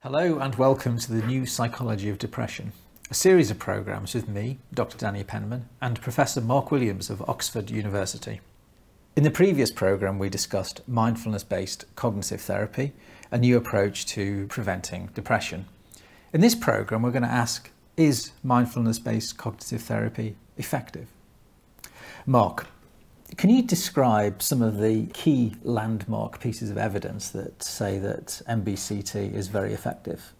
Hello and welcome to the New Psychology of Depression, a series of programmes with me, Dr Danny Penman, and Professor Mark Williams of Oxford University. In the previous programme we discussed mindfulness-based cognitive therapy, a new approach to preventing depression. In this programme we're going to ask, is mindfulness-based cognitive therapy effective? Mark, can you describe some of the key landmark pieces of evidence that say that MBCT is very effective?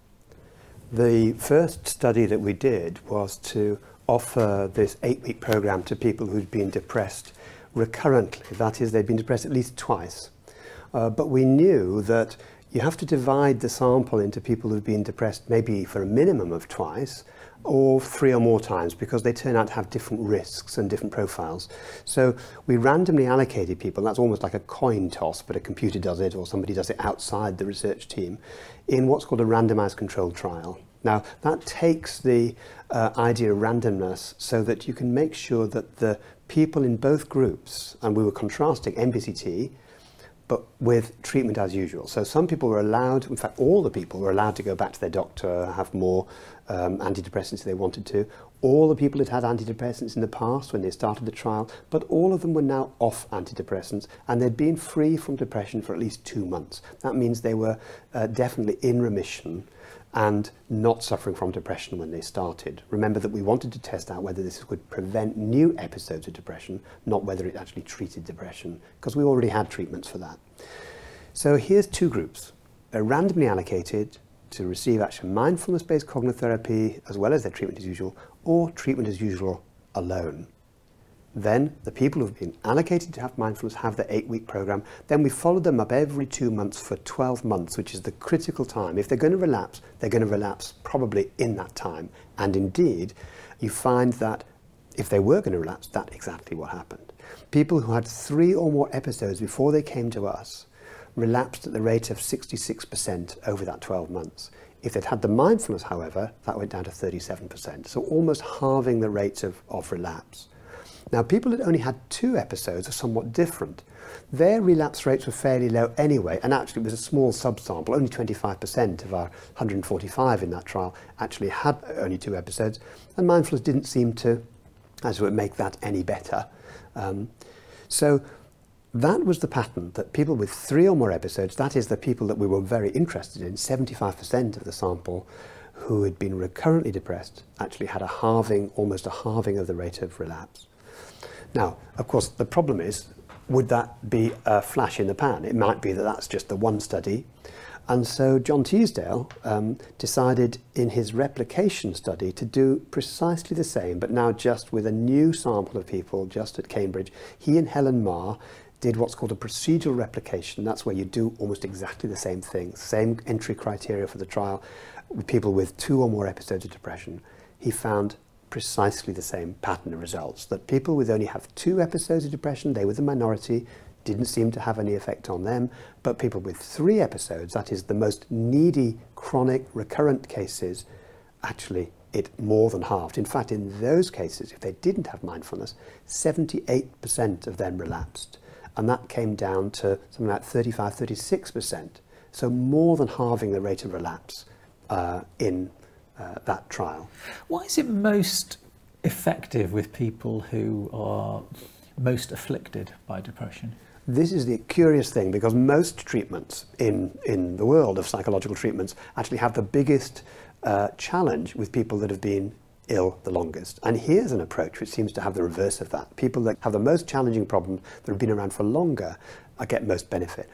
The first study that we did was to offer this 8-week program to people who'd been depressed recurrently. That is, they'd been depressed at least twice. But we knew that you have to divide the sample into people who've been depressed maybe for a minimum of twice, or 3 or more times, because they turn out to have different risks and different profiles. So we randomly allocated people, that's almost like a coin toss, but a computer does it or somebody does it outside the research team, in what's called a randomized controlled trial. Now that takes the idea of randomness so that you can make sure that the people in both groups, and we were contrasting MBCT, but with treatment as usual. So some people were allowed, in fact all the people were allowed to go back to their doctor, have more antidepressants if they wanted to. All the people had had antidepressants in the past when they started the trial, but all of them were now off antidepressants and they'd been free from depression for at least 2 months. That means they were definitely in remission and not suffering from depression when they started. Remember that we wanted to test out whether this would prevent new episodes of depression, not whether it actually treated depression, because we already had treatments for that. So here's 2 groups. They're randomly allocated to receive actually mindfulness-based cognitive therapy as well as their treatment as usual, or treatment as usual alone. Then the people who've been allocated to have mindfulness have the 8-week program. Then we followed them up every 2 months for 12 months, which is the critical time. If they're going to relapse, they're going to relapse probably in that time. And indeed, you find that if they were going to relapse, that's exactly what happened. People who had 3 or more episodes before they came to us relapsed at the rate of 66% over that 12 months. If they'd had the mindfulness, however, that went down to 37%. So almost halving the rate of relapse. Now, people that only had 2 episodes are somewhat different. Their relapse rates were fairly low anyway, and actually it was a small subsample. Only 25% of our 145 in that trial actually had only 2 episodes, and mindfulness didn't seem to, as it would, make that any better. So that was the pattern, that people with 3 or more episodes, that is the people that we were very interested in, 75% of the sample who had been recurrently depressed actually had a halving, almost a halving of the rate of relapse. Now, of course, the problem is, would that be a flash in the pan? It might be that that's just the one study. And so John Teasdale decided in his replication study to do precisely the same, but now just with a new sample of people just at Cambridge. He and Helen Marr did what's called a procedural replication. That's where you do almost exactly the same thing, same entry criteria for the trial, with people with 2 or more episodes of depression. He found precisely the same pattern of results, that people with only have 2 episodes of depression, they were the minority, didn't seem to have any effect on them, but people with 3 episodes, that is the most needy, chronic, recurrent cases, actually it more than halved. In fact, in those cases, if they didn't have mindfulness, 78% of them relapsed, and that came down to something like 35, 36%. So more than halving the rate of relapse in that trial. Why is it most effective with people who are most afflicted by depression? This is the curious thing, because most treatments in the world of psychological treatments actually have the biggest challenge with people that have been ill the longest. And here's an approach which seems to have the reverse of that. People that have the most challenging problems, that have been around for longer, get most benefit.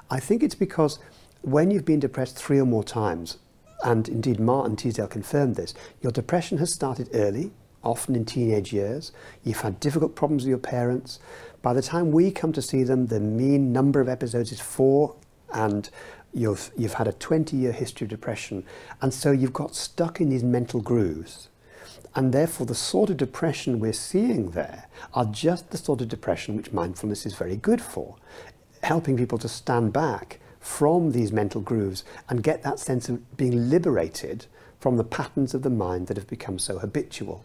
I think it's because when you've been depressed 3 or more times, and indeed Marr and Teasdale confirmed this, your depression has started early, often in teenage years. You've had difficult problems with your parents. By the time we come to see them, the mean number of episodes is 4, and you've had a 20-year history of depression. And so you've got stuck in these mental grooves. And therefore the sort of depression we're seeing there are just the sort of depression which mindfulness is very good for, helping people to stand back from these mental grooves and get that sense of being liberated from the patterns of the mind that have become so habitual.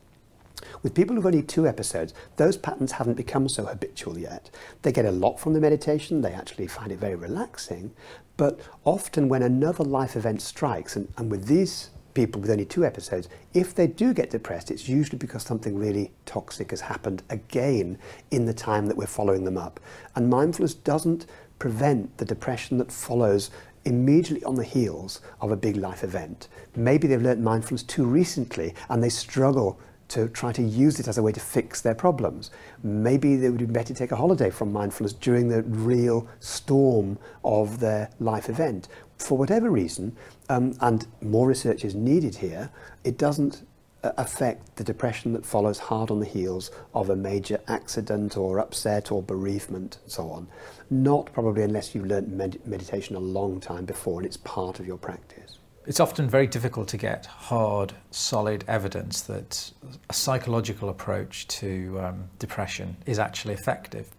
With people who've only 2 episodes, those patterns haven't become so habitual yet. They get a lot from the meditation, they actually find it very relaxing, but often when another life event strikes, and with these people with only 2 episodes, if they do get depressed, it's usually because something really toxic has happened again in the time that we're following them up. And mindfulness doesn't prevent the depression that follows immediately on the heels of a big life event. Maybe they've learned mindfulness too recently and they struggle to try to use it as a way to fix their problems. Maybe they would be better to take a holiday from mindfulness during the real storm of their life event. For whatever reason, and more research is needed here, it doesn't affect the depression that follows hard on the heels of a major accident or upset or bereavement and so on. Not probably unless you've learned meditation a long time before and it's part of your practice. It's often very difficult to get hard, solid evidence that a psychological approach to depression is actually effective.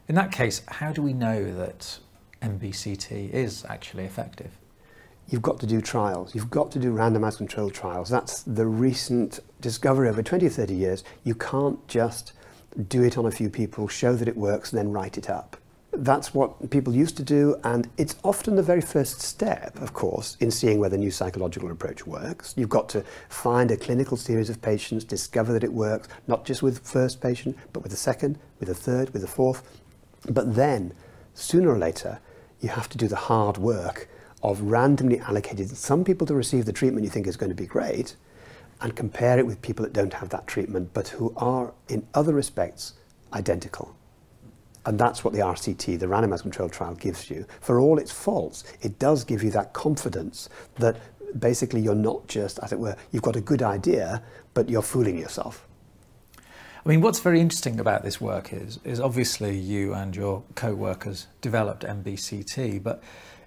In that case, how do we know that MBCT is actually effective? You've got to do trials. You've got to do randomized controlled trials. That's the recent discovery over 20 or 30 years. You can't just do it on a few people, show that it works, and then write it up. That's what people used to do, and it's often the very first step, of course, in seeing whether a new psychological approach works. You've got to find a clinical series of patients, discover that it works, not just with the first patient, but with the second, with the third, with the fourth. But then, sooner or later, you have to do the hard work of randomly allocating some people to receive the treatment you think is going to be great, and compare it with people that don't have that treatment, but who are, in other respects, identical. And that's what the RCT, the randomized controlled trial, gives you. For all its faults, it does give you that confidence that basically you're not just, as it were, you've got a good idea, but you're fooling yourself. I mean, what's very interesting about this work is obviously you and your co-workers developed MBCT, but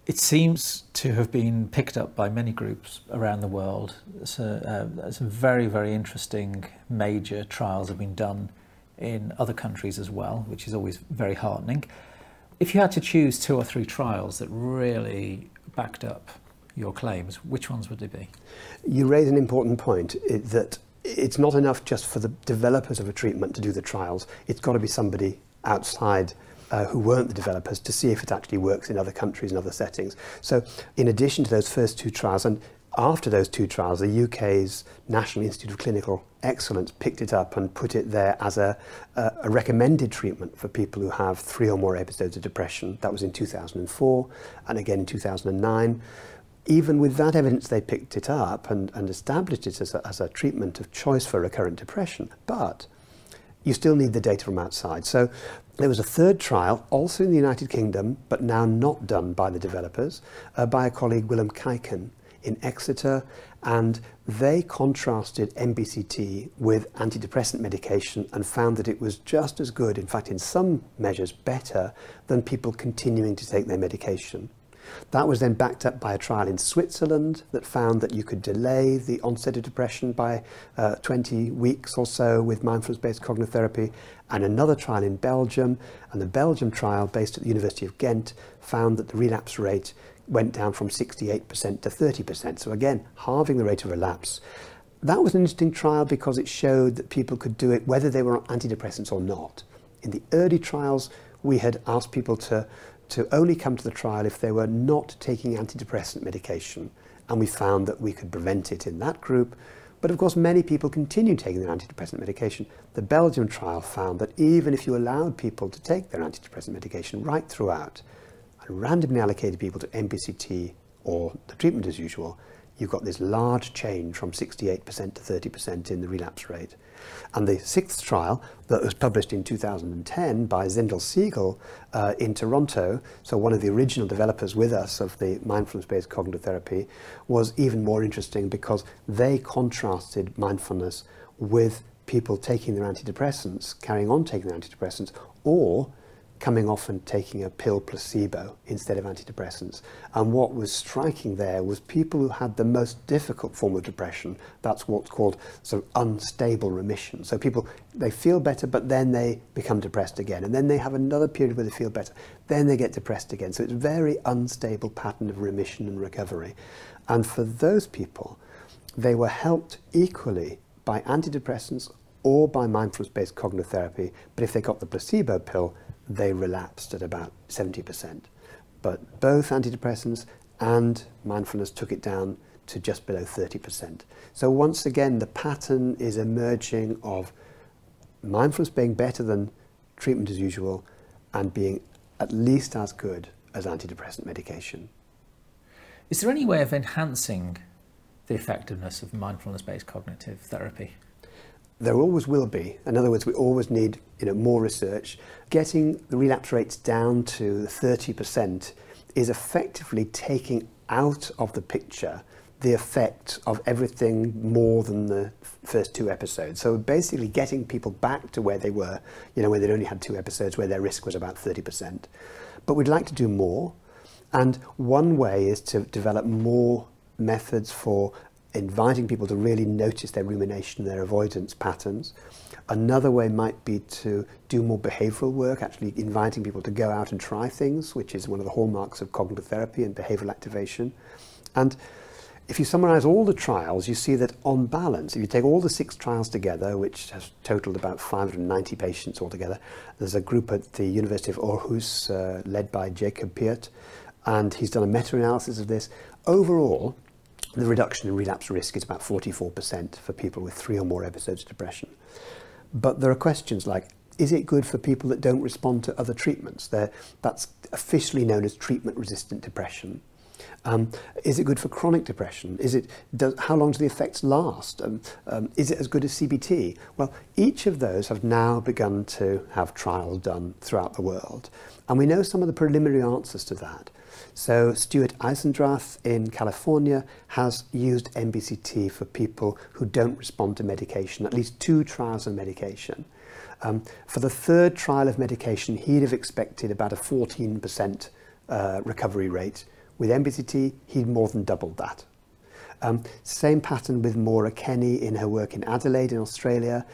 it seems to have been picked up by many groups around the world. Some very, very interesting major trials have been done in other countries as well, which is always very heartening. If you had to choose 2 or 3 trials that really backed up your claims, which ones would they be? You raise an important point, that it's not enough just for the developers of a treatment to do the trials. It's got to be somebody outside who weren't the developers to see if it actually works in other countries and other settings. So in addition to those first 2 trials, and after those 2 trials, the UK's National Institute of Clinical Excellence picked it up and put it there as a recommended treatment for people who have 3 or more episodes of depression. That was in 2004 and again in 2009. Even with that evidence, they picked it up and established it as a treatment of choice for recurrent depression. But you still need the data from outside. So there was a 3rd trial, also in the United Kingdom, but now not done by the developers, by a colleague, William in Exeter, and they contrasted MBCT with antidepressant medication and found that it was just as good, in fact in some measures better, than people continuing to take their medication. That was then backed up by a trial in Switzerland that found that you could delay the onset of depression by 20 weeks or so with mindfulness-based cognitive therapy, and another trial in Belgium, and the Belgium trial based at the University of Ghent found that the relapse rate went down from 68% to 30%. So again, halving the rate of relapse. That was an interesting trial because it showed that people could do it whether they were on antidepressants or not. In the early trials, we had asked people to only come to the trial if they were not taking antidepressant medication, and we found that we could prevent it in that group. But of course, many people continued taking their antidepressant medication. The Belgium trial found that even if you allowed people to take their antidepressant medication right throughout, and randomly allocated people to MBCT or the treatment as usual, you got this large change from 68% to 30% in the relapse rate. And the 6th trial that was published in 2010 by Zindel Siegel in Toronto, so one of the original developers with us of the mindfulness-based cognitive therapy, was even more interesting because they contrasted mindfulness with people taking their antidepressants, carrying on taking their antidepressants, or coming off and taking a pill placebo instead of antidepressants. And what was striking there was people who had the most difficult form of depression. That's what's called sort of unstable remission. So people, they feel better, but then they become depressed again. And then they have another period where they feel better. Then they get depressed again. So it's a very unstable pattern of remission and recovery. And for those people, they were helped equally by antidepressants or by mindfulness-based cognitive therapy, but if they got the placebo pill, they relapsed at about 70%. But both antidepressants and mindfulness took it down to just below 30%. So once again, the pattern is emerging of mindfulness being better than treatment as usual and being at least as good as antidepressant medication. Is there any way of enhancing the effectiveness of mindfulness-based cognitive therapy? There always will be. In other words, we always need more research. Getting the relapse rates down to 30% is effectively taking out of the picture the effect of everything more than the first 2 episodes. So basically getting people back to where they were, when they'd only had 2 episodes, where their risk was about 30%. But we'd like to do more. And one way is to develop more methods for inviting people to really notice their rumination, their avoidance patterns. Another way might be to do more behavioural work, actually inviting people to go out and try things, which is one of the hallmarks of cognitive therapy and behavioural activation. And if you summarise all the trials, you see that on balance, if you take all the 6 trials together, which has totaled about 590 patients altogether, there's a group at the University of Aarhus led by Jacob Peart, and he's done a meta-analysis of this. Overall, the reduction in relapse risk is about 44% for people with 3 or more episodes of depression. But there are questions like, is it good for people that don't respond to other treatments? That's officially known as treatment-resistant depression. Is it good for chronic depression? How long do the effects last? Is it as good as CBT? Well, each of those have now begun to have trials done throughout the world. And we know some of the preliminary answers to that. So Stuart Eisendrath in California has used MBCT for people who don't respond to medication, at least 2 trials of medication. For the 3rd trial of medication, he'd have expected about a 14% recovery rate. With MBCT, he'd more than doubled that. Same pattern with Maura Kenny in her work in Adelaide in Australia.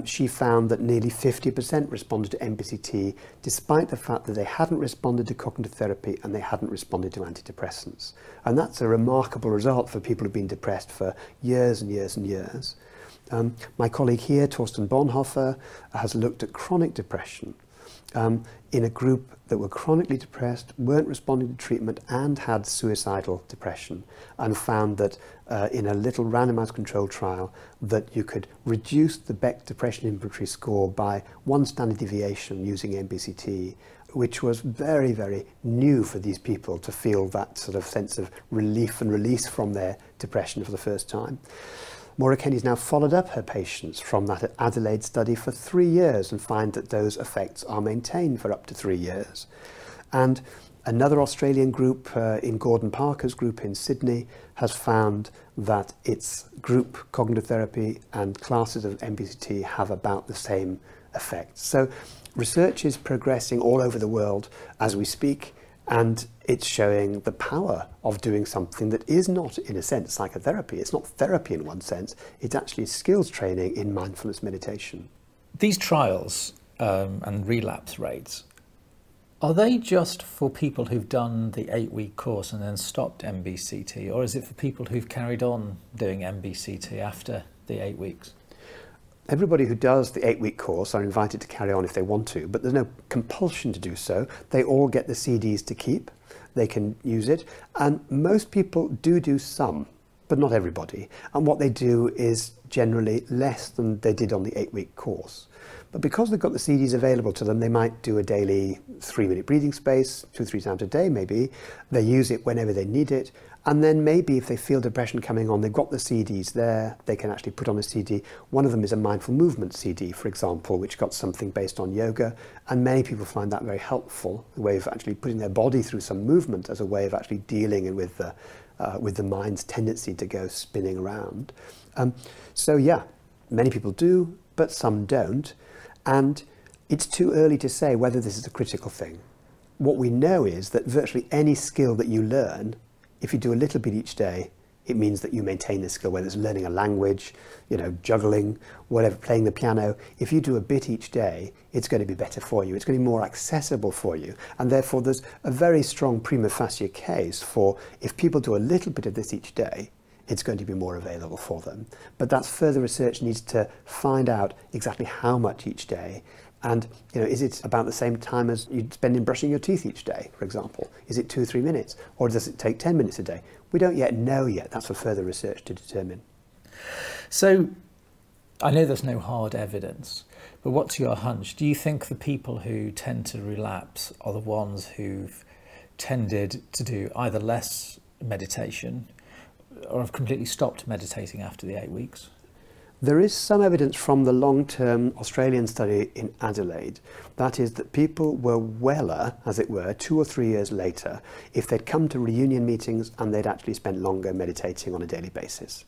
She found that nearly 50% responded to MBCT, despite the fact that they hadn't responded to cognitive therapy and they hadn't responded to antidepressants. And that's a remarkable result for people who've been depressed for years and years and years. My colleague here, Torsten Bonhoeffer, has looked at chronic depression in a group that were chronically depressed, weren't responding to treatment and had suicidal depression, and found that in a little randomized controlled trial that you could reduce the Beck Depression Inventory score by 1 standard deviation using MBCT, which was very, very new for these people to feel that sort of sense of relief and release from their depression for the first time. Maura Kenny's now followed up her patients from that Adelaide study for 3 years and find that those effects are maintained for up to 3 years. And another Australian group in Gordon Parker's group in Sydney has found that its group cognitive therapy and classes of MBCT have about the same effects. So research is progressing all over the world as we speak, and it's showing the power of doing something that is not, in a sense, psychotherapy. It's not therapy in one sense. It's actually skills training in mindfulness meditation. These trials and relapse rates, are they just for people who've done the 8-week course and then stopped MBCT, or is it for people who've carried on doing MBCT after the 8 weeks? Everybody who does the 8-week course are invited to carry on if they want to, but there's no compulsion to do so. They all get the CDs to keep. They can use it. And most people do some, but not everybody. And what they do is generally less than they did on the 8-week course. But because they've got the CDs available to them, they might do a daily 3-minute breathing space, 2-3 times a day maybe. They use it whenever they need it. And then maybe if they feel depression coming on, they've got the CDs there, they can actually put on a CD. One of them is a mindful movement CD, for example, which got something based on yoga. And many people find that very helpful, a way of actually putting their body through some movement as a way of actually dealing with the mind's tendency to go spinning around. So yeah, many people do, but some don't. And it's too early to say whether this is a critical thing. What we know is that virtually any skill that you learn, if you do a little bit each day, it means that you maintain the skill, whether it's learning a language, juggling, whatever, playing the piano. If you do a bit each day, it's going to be better for you. It's going to be more accessible for you. And therefore, there's a very strong prima facie case for if people do a little bit of this each day, it's going to be more available for them. But that's further research needs to find out exactly how much each day. And is it about the same time as you'd spend in brushing your teeth each day, for example? Is it 2 or 3 minutes? Or does it take 10 minutes a day? We don't yet know yet. That's for further research to determine. So I know there's no hard evidence, but what's your hunch? Do you think the people who tend to relapse are the ones who've tended to do either less meditation or have completely stopped meditating after the 8 weeks? There is some evidence from the long-term Australian study in Adelaide, that is that people were weller, as it were, 2 or 3 years later if they'd come to reunion meetings and they'd actually spent longer meditating on a daily basis.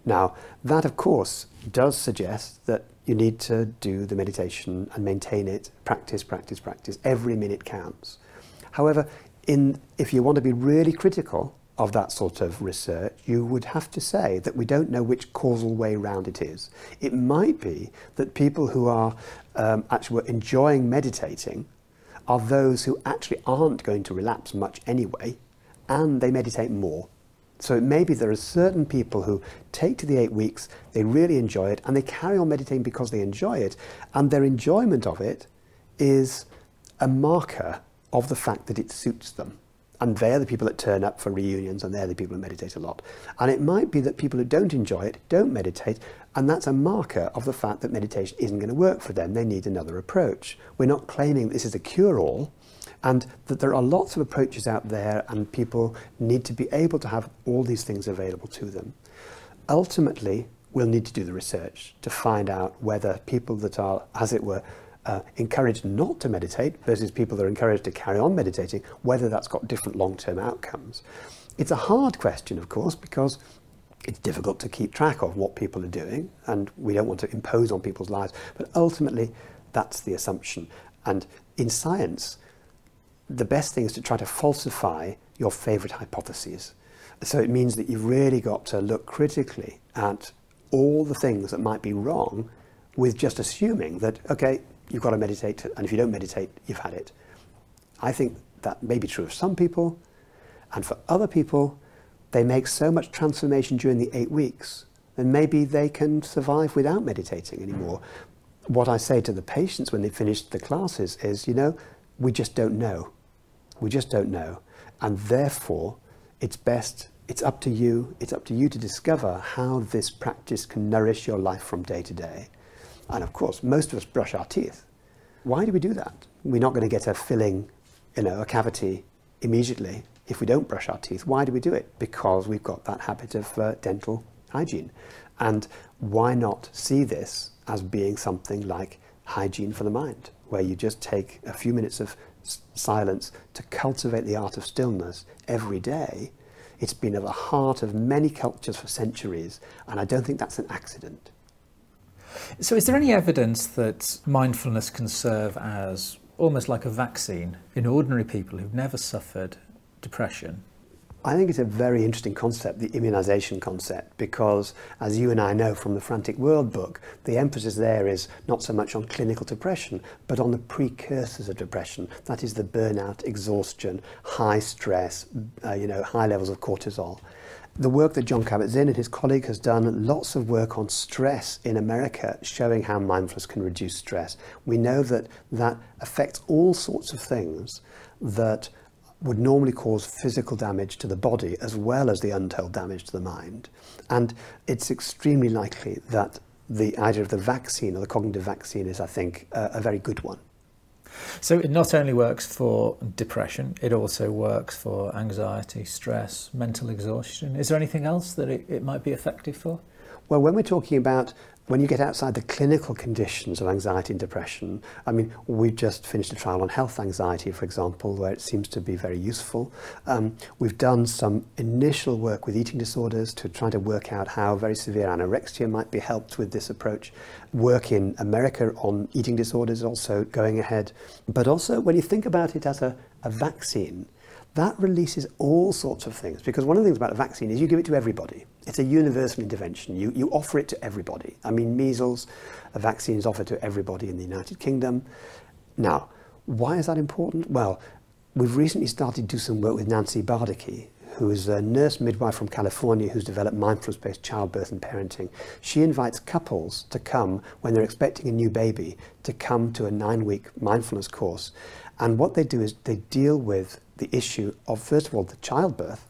Now, that of course does suggest that you need to do the meditation and maintain it, practice, practice, practice. Every minute counts. However, if you want to be really critical of that sort of research, you would have to say that we don't know which causal way round it is. It might be that people who are actually enjoying meditating are those who actually aren't going to relapse much anyway, and they meditate more. So it may be there are certain people who take to the 8 weeks, they really enjoy it, and they carry on meditating because they enjoy it, and their enjoyment of it is a marker of the fact that it suits them. And they're the people that turn up for reunions, and they're the people who meditate a lot. And it might be that people who don't enjoy it don't meditate, and that's a marker of the fact that meditation isn't going to work for them. They need another approach. We're not claiming this is a cure-all, and that there are lots of approaches out there, and people need to be able to have all these things available to them. Ultimately, we'll need to do the research to find out whether people that are, as it were, encouraged not to meditate versus people that are encouraged to carry on meditating, whether that's got different long-term outcomes. It's a hard question, of course, because it's difficult to keep track of what people are doing, and we don't want to impose on people's lives, but ultimately that's the assumption. And in science, the best thing is to try to falsify your favourite hypotheses. So it means that you've really got to look critically at all the things that might be wrong with just assuming that, okay, you've got to meditate, and if you don't meditate, you've had it. I think that may be true of some people, and for other people, they make so much transformation during the 8 weeks, then maybe they can survive without meditating anymore. What I say to the patients when they finish the classes is, we just don't know. We just don't know. And therefore, it's up to you to discover how this practice can nourish your life from day to day. And of course, most of us brush our teeth. Why do we do that? We're not going to get a filling, a cavity immediately if we don't brush our teeth. Why do we do it? Because we've got that habit of dental hygiene. And why not see this as being something like hygiene for the mind, where you just take a few minutes of silence to cultivate the art of stillness every day? It's been at the heart of many cultures for centuries, and I don't think that's an accident. So is there any evidence that mindfulness can serve as almost like a vaccine in ordinary people who've never suffered depression? I think it's a very interesting concept, the immunization concept, because as you and I know from the Frantic World book, the emphasis there is not so much on clinical depression, but on the precursors of depression. That is the burnout, exhaustion, high stress, high levels of cortisol. The work that Jon Kabat-Zinn and his colleague has done, lots of work on stress in America, showing how mindfulness can reduce stress. We know that that affects all sorts of things that would normally cause physical damage to the body as well as the untold damage to the mind. And it's extremely likely that the idea of the vaccine or the cognitive vaccine is, I think, a very good one. So it not only works for depression, it also works for anxiety, stress, mental exhaustion. Is there anything else that it might be effective for? Well, when we're talking about when you get outside the clinical conditions of anxiety and depression, I mean, we've just finished a trial on health anxiety, for example, where it seems to be very useful. We've done some initial work with eating disorders to try to work out how very severe anorexia might be helped with this approach. Work in America on eating disorders also going ahead. But also, when you think about it as a vaccine, that releases all sorts of things, because one of the things about a vaccine is you give it to everybody. It's a universal intervention. You offer it to everybody. I mean, measles, a vaccine is offered to everybody in the United Kingdom. Now, why is that important? Well, we've recently started to do some work with Nancy Bardacke, who is a nurse midwife from California who's developed mindfulness-based childbirth and parenting. She invites couples to come when they're expecting a new baby, to come to a 9-week mindfulness course. And what they do is they deal with the issue of, first of all, the childbirth,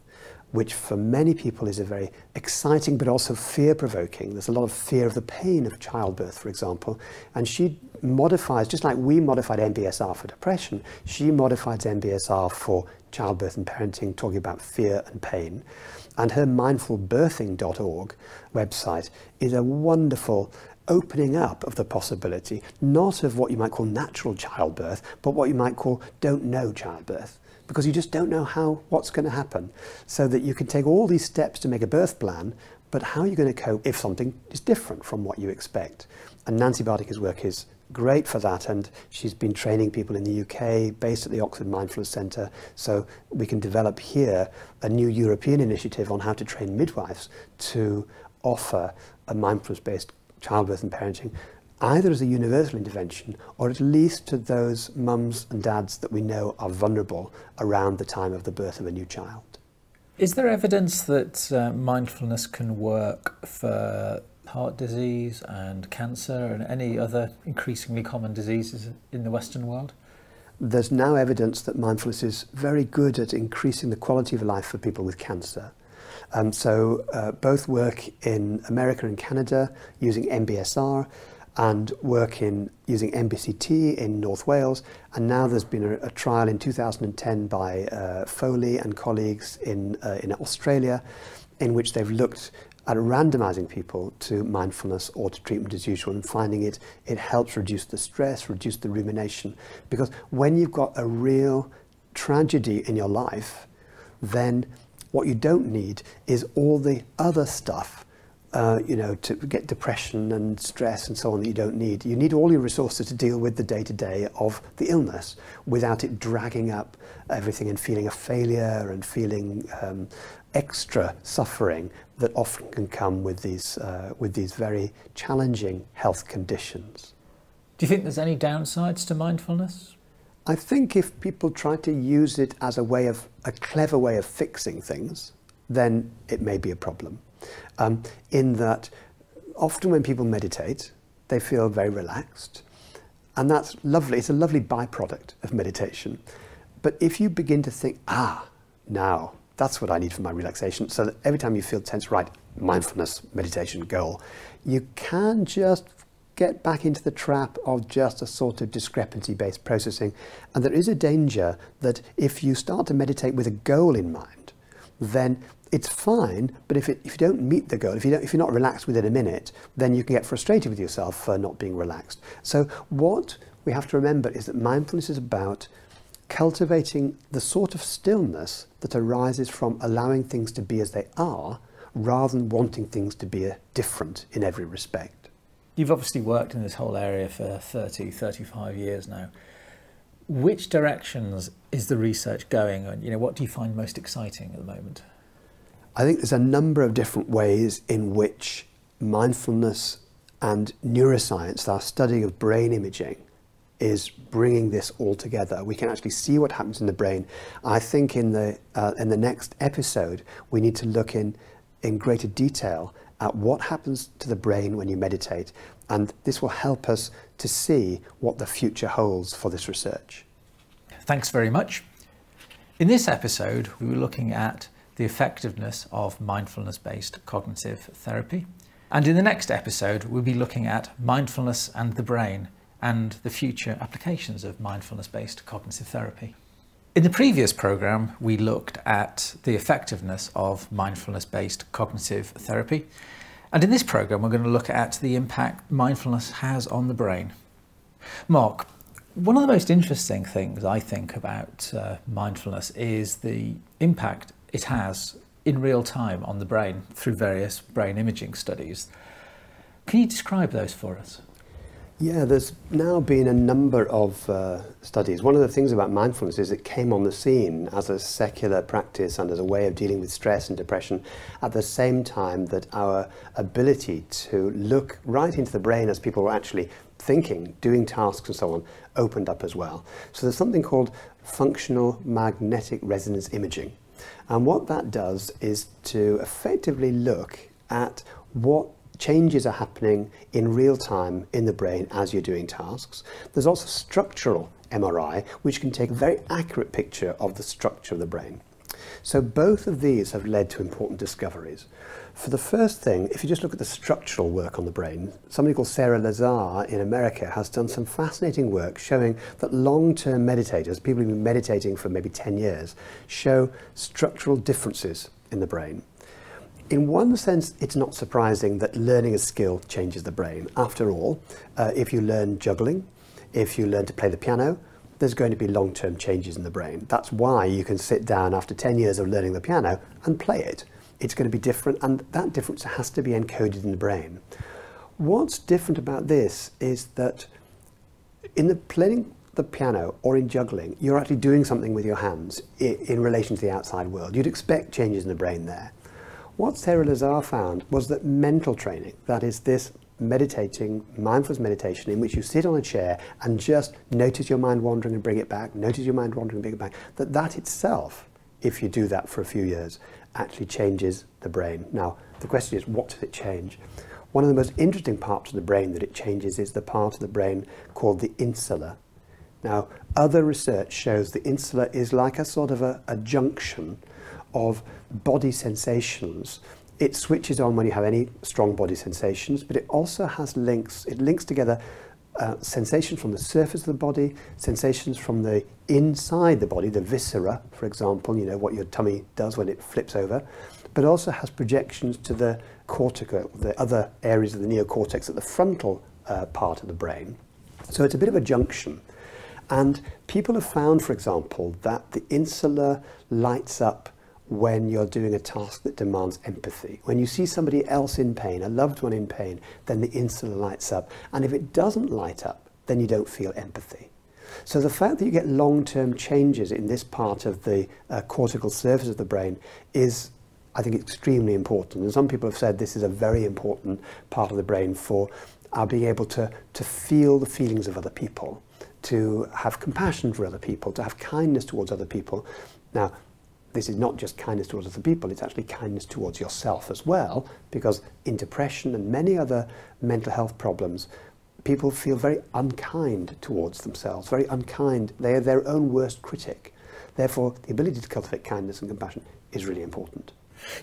which for many people is a very exciting but also fear-provoking. There's a lot of fear of the pain of childbirth, for example. And she modifies, just like we modified MBSR for depression, she modifies MBSR for childbirth and parenting, talking about fear and pain. And her mindfulbirthing.org website is a wonderful opening up of the possibility, not of what you might call natural childbirth, but what you might call don't know childbirth. Because you just don't know what's going to happen. So that you can take all these steps to make a birth plan, but how are you going to cope if something is different from what you expect? And Nancy Bardica's work is great for that, and she's been training people in the UK, based at the Oxford Mindfulness Centre, so we can develop here a new European initiative on how to train midwives to offer a mindfulness-based childbirth and parenting, either as a universal intervention or at least to those mums and dads that we know are vulnerable around the time of the birth of a new child. Is there evidence that mindfulness can work for heart disease and cancer and any other increasingly common diseases in the Western world? There's now evidence that mindfulness is very good at increasing the quality of life for people with cancer. Both work in America and Canada using MBSR, and work in using MBCT in North Wales, and now there's been a trial in 2010 by Foley and colleagues in Australia, in which they've looked at randomizing people to mindfulness or to treatment as usual, and finding it helps reduce the stress, reduce the rumination, because when you've got a real tragedy in your life, then what you don't need is all the other stuff to get depression and stress and so on that you don't need. You need all your resources to deal with the day-to-day of the illness without it dragging up everything and feeling a failure and feeling extra suffering that often can come with these very challenging health conditions. Do you think there's any downsides to mindfulness? I think if people try to use it as a clever way of fixing things, then it may be a problem. In that often when people meditate, they feel very relaxed, and that's lovely. It's a lovely byproduct of meditation. But if you begin to think, now that's what I need for my relaxation, so that every time you feel tense, right, mindfulness, meditation, goal, you can just get back into the trap of just a sort of discrepancy-based processing. And there is a danger that if you start to meditate with a goal in mind, then it's fine, but if you don't meet the goal, if you're not relaxed within a minute, then you can get frustrated with yourself for not being relaxed. So what we have to remember is that mindfulness is about cultivating the sort of stillness that arises from allowing things to be as they are, rather than wanting things to be different in every respect. You've obviously worked in this whole area for 30, 35 years now. Which directions is the research going on? What do you find most exciting at the moment? I think there's a number of different ways in which mindfulness and neuroscience, our study of brain imaging, is bringing this all together. We can actually see what happens in the brain. I think in the next episode, we need to look in greater detail at what happens to the brain when you meditate, and this will help us to see what the future holds for this research. Thanks very much. In this episode, we were looking at the effectiveness of mindfulness-based cognitive therapy. And in the next episode, we'll be looking at mindfulness and the brain and the future applications of mindfulness-based cognitive therapy. In the previous program, we looked at the effectiveness of mindfulness-based cognitive therapy. And in this program, we're going to look at the impact mindfulness has on the brain. Mark, one of the most interesting things I think about mindfulness is the impact it has in real time on the brain through various brain imaging studies. Can you describe those for us? Yeah, there's now been a number of studies. One of the things about mindfulness is it came on the scene as a secular practice and as a way of dealing with stress and depression at the same time that our ability to look right into the brain as people were actually thinking, doing tasks and so on, opened up as well. So there's something called functional magnetic resonance imaging. And what that does is to effectively look at what changes are happening in real time in the brain as you're doing tasks. There's also structural MRI, which can take a very accurate picture of the structure of the brain. So both of these have led to important discoveries. For the first thing, if you just look at the structural work on the brain, somebody called Sarah Lazar in America has done some fascinating work showing that long-term meditators, people who've been meditating for maybe 10 years, show structural differences in the brain. In one sense, it's not surprising that learning a skill changes the brain. After all, if you learn juggling, if you learn to play the piano, there's going to be long-term changes in the brain. That's why you can sit down after 10 years of learning the piano and play it. It's going to be different, and that difference has to be encoded in the brain. What's different about this is that in the playing the piano or in juggling, you're actually doing something with your hands in relation to the outside world. You'd expect changes in the brain there. What Sarah Lazar found was that mental training, that is this meditating, mindfulness meditation in which you sit on a chair and just notice your mind wandering and bring it back, notice your mind wandering and bring it back, that itself, if you do that for a few years, actually changes the brain. Now, the question is, what does it change? One of the most interesting parts of the brain that it changes is the part of the brain called the insula. Now, other research shows the insula is like a sort of a junction of body sensations. It switches on when you have any strong body sensations, but it also has links. It links together sensations from the surface of the body, sensations from the inside the body, the viscera, for example, you know, what your tummy does when it flips over, but also has projections to the cortical, the other areas of the neocortex at the frontal part of the brain. So it's a bit of a junction. And people have found, for example, that the insula lights up when you're doing a task that demands empathy. When you see somebody else in pain, a loved one in pain, then the insula lights up. And if it doesn't light up, then you don't feel empathy. So the fact that you get long-term changes in this part of the cortical surface of the brain is, I think, extremely important. And some people have said this is a very important part of the brain for our being able to feel the feelings of other people, to have compassion for other people, to have kindness towards other people. Now, this is not just kindness towards other people, it's actually kindness towards yourself as well, because in depression and many other mental health problems, people feel very unkind towards themselves, very unkind. They are their own worst critic. Therefore, the ability to cultivate kindness and compassion is really important.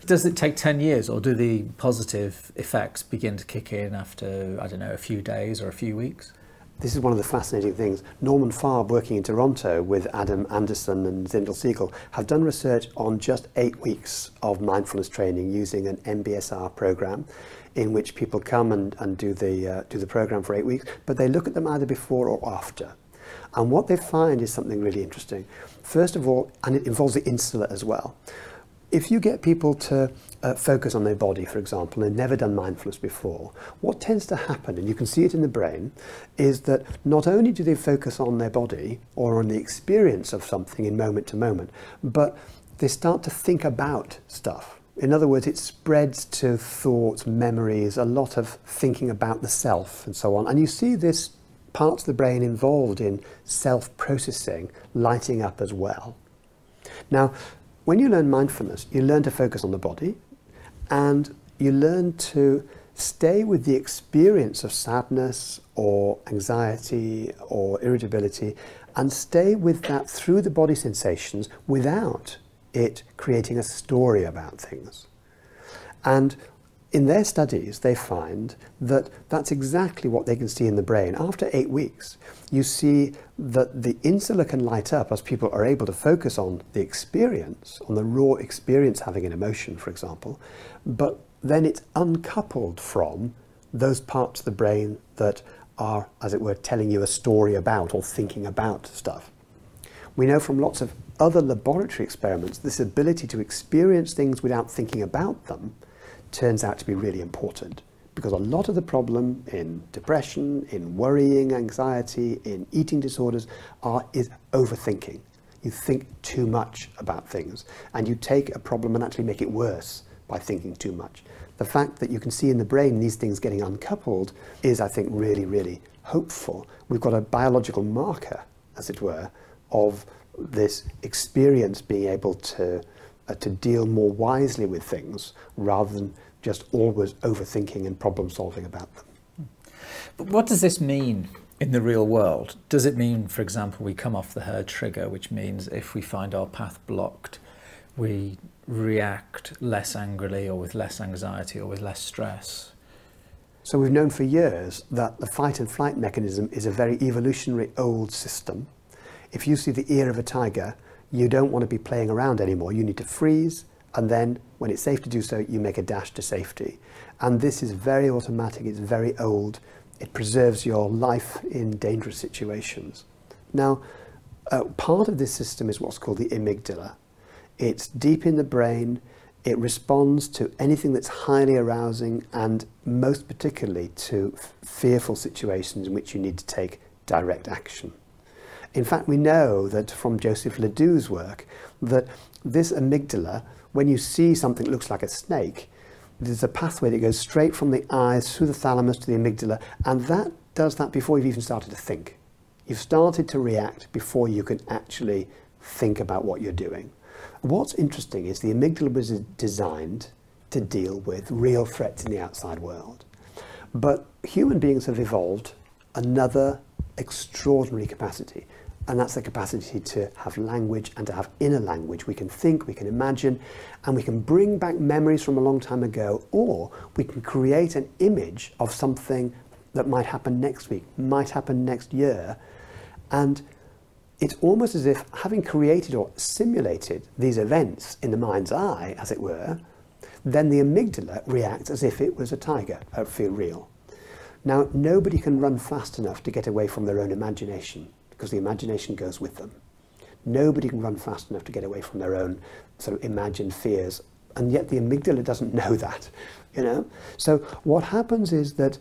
Does it take 10 years, or do the positive effects begin to kick in after, I don't know, a few days or a few weeks? This is one of the fascinating things. Norman Farb, working in Toronto with Adam Anderson and Zindel Siegel, have done research on just 8 weeks of mindfulness training using an MBSR program, in which people come and do the program for 8 weeks, but they look at them either before or after. And what they find is something really interesting. First of all, and it involves the insula as well. If you get people to focus on their body, for example, and they've never done mindfulness before, what tends to happen, and you can see it in the brain, is that not only do they focus on their body or on the experience of something in moment to moment, but they start to think about stuff. In other words, it spreads to thoughts, memories, a lot of thinking about the self and so on. And you see this parts of the brain involved in self-processing lighting up as well. Now, when you learn mindfulness, you learn to focus on the body, and you learn to stay with the experience of sadness or anxiety or irritability, and stay with that through the body sensations without it creating a story about things. And in their studies, they find that that's exactly what they can see in the brain. After 8 weeks, you see that the insula can light up as people are able to focus on the experience, on the raw experience having an emotion, for example, but then it's uncoupled from those parts of the brain that are, as it were, telling you a story about or thinking about stuff. We know from lots of other laboratory experiments, this ability to experience things without thinking about them turns out to be really important, because a lot of the problem in depression, in worrying, anxiety, in eating disorders is overthinking. You think too much about things, and you take a problem and actually make it worse by thinking too much. The fact that you can see in the brain these things getting uncoupled is, I think, really, really hopeful. We've got a biological marker, as it were, of this experience being able to to deal more wisely with things rather than just always overthinking and problem solving about them. But what does this mean in the real world? Does it mean, for example, we come off the herd trigger, which means if we find our path blocked, we react less angrily or with less anxiety or with less stress? So we've known for years that the fight and flight mechanism is a very evolutionary old system. If you see the ear of a tiger, you don't want to be playing around anymore. You need to freeze, and then when it's safe to do so, you make a dash to safety. And this is very automatic, it's very old. It preserves your life in dangerous situations. Now, part of this system is what's called the amygdala. It's deep in the brain. It responds to anything that's highly arousing and most particularly to fearful situations in which you need to take direct action. In fact, we know that from Joseph Ledoux's work that this amygdala, when you see something that looks like a snake, there's a pathway that goes straight from the eyes through the thalamus to the amygdala, and that does that before you've even started to think. You've started to react before you can actually think about what you're doing. What's interesting is the amygdala was designed to deal with real threats in the outside world. But human beings have evolved another extraordinary capacity, and that's the capacity to have language and to have inner language. We can think, we can imagine, and we can bring back memories from a long time ago, or we can create an image of something that might happen next week, might happen next year. And it's almost as if, having created or simulated these events in the mind's eye, as it were, then the amygdala reacts as if it was a tiger, feel real. Now, nobody can run fast enough to get away from their own imagination, because the imagination goes with them. Nobody can run fast enough to get away from their own sort of imagined fears, and yet the amygdala doesn't know that, you know? So what happens is that,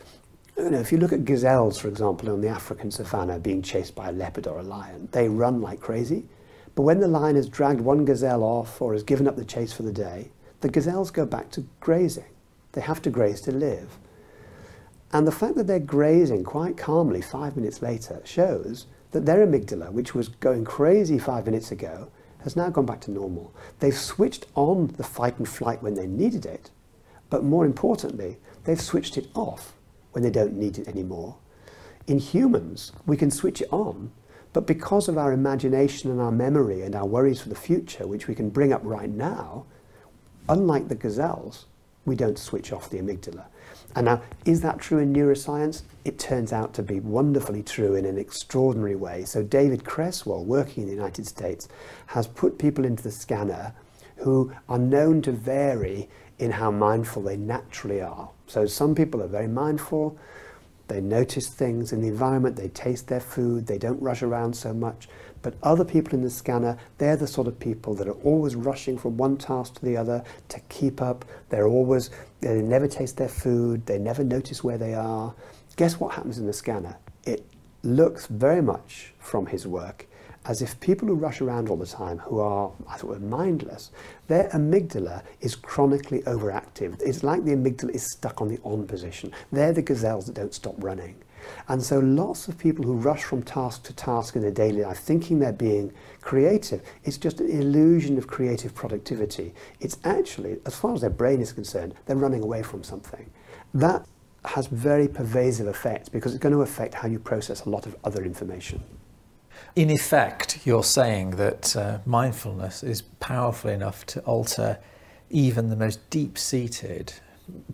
you know, if you look at gazelles, for example, on the African savannah being chased by a leopard or a lion, they run like crazy. But when the lion has dragged one gazelle off or has given up the chase for the day, the gazelles go back to grazing. They have to graze to live. And the fact that they're grazing quite calmly 5 minutes later shows that their amygdala, which was going crazy 5 minutes ago, has now gone back to normal. They've switched on the fight and flight when they needed it, but more importantly, they've switched it off when they don't need it anymore. In humans, we can switch it on, but because of our imagination and our memory and our worries for the future, which we can bring up right now, unlike the gazelles, we don't switch off the amygdala. And now, is that true in neuroscience? It turns out to be wonderfully true in an extraordinary way. So David Creswell, working in the United States, has put people into the scanner who are known to vary in how mindful they naturally are. So some people are very mindful, they notice things in the environment, they taste their food, they don't rush around so much. But other people in the scanner, they're the sort of people that are always rushing from one task to the other to keep up. They never taste their food, they never notice where they are. Guess what happens in the scanner? It looks very much from his work as if people who rush around all the time, who are, I thought, mindless, their amygdala is chronically overactive. It's like the amygdala is stuck on the on position. They're the gazelles that don't stop running. And so lots of people who rush from task to task in their daily life thinking they're being creative, it's just an illusion of creative productivity. It's actually, as far as their brain is concerned, they're running away from something. That has very pervasive effects because it's going to affect how you process a lot of other information. In effect, you're saying that mindfulness is powerful enough to alter even the most deep-seated,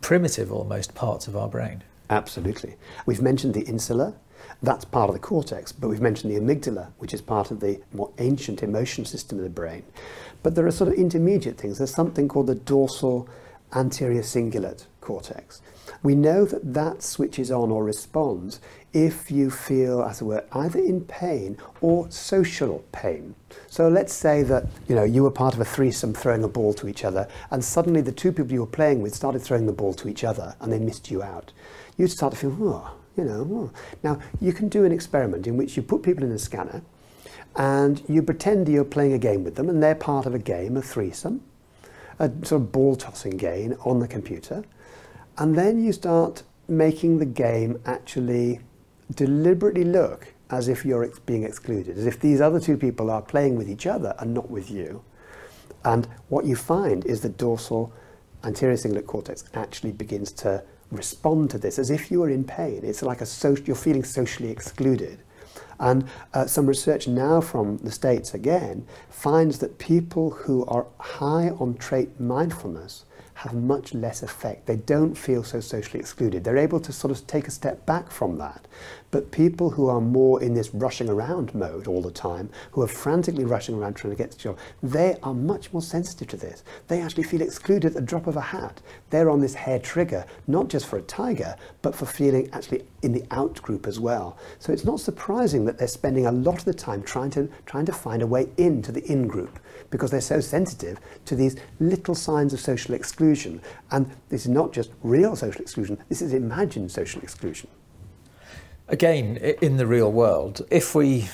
primitive almost parts of our brain. Absolutely. We've mentioned the insula, that's part of the cortex, but we've mentioned the amygdala, which is part of the more ancient emotion system of the brain. But there are sort of intermediate things. There's something called the dorsal anterior cingulate cortex. We know that that switches on or responds if you feel, as it were, either in pain or social pain. So let's say that you were part of a threesome throwing a ball to each other, and suddenly the two people you were playing with started throwing the ball to each other, and they missed you out. You'd start to feel, Now, you can do an experiment in which you put people in a scanner, and you pretend you're playing a game with them, and they're part of a game, a threesome, a sort of ball tossing game on the computer. And then you start making the game actually deliberately look as if you're being excluded, as if these other two people are playing with each other and not with you. And what you find is the dorsal anterior cingulate cortex actually begins to respond to this as if you were in pain. It's like you're feeling socially excluded. And some research now from the States again finds that people who are high on trait mindfulness have much less effect. They don't feel so socially excluded. They're able to sort of take a step back from that. But people who are more in this rushing around mode all the time, who are frantically rushing around trying to get the job, they are much more sensitive to this. They actually feel excluded at the drop of a hat. They're on this hair trigger, not just for a tiger, but for feeling actually in the out group as well. So it's not surprising that they're spending a lot of the time trying to find a way into the in group, because they're so sensitive to these little signs of social exclusion. And this is not just real social exclusion, this is imagined social exclusion. Again, in the real world, if we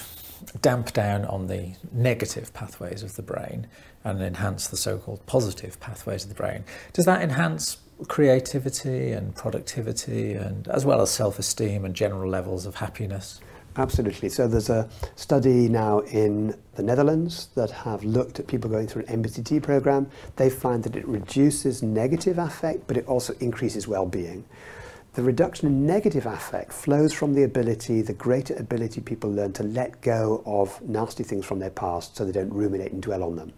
damp down on the negative pathways of the brain and enhance the so-called positive pathways of the brain, does that enhance creativity and productivity, and as well as self-esteem and general levels of happiness? Absolutely. So there's a study now in the Netherlands that have looked at people going through an MBCT program. They find that it reduces negative affect, but it also increases well-being. The reduction in negative affect flows from the greater ability people learn to let go of nasty things from their past so they don't ruminate and dwell on them.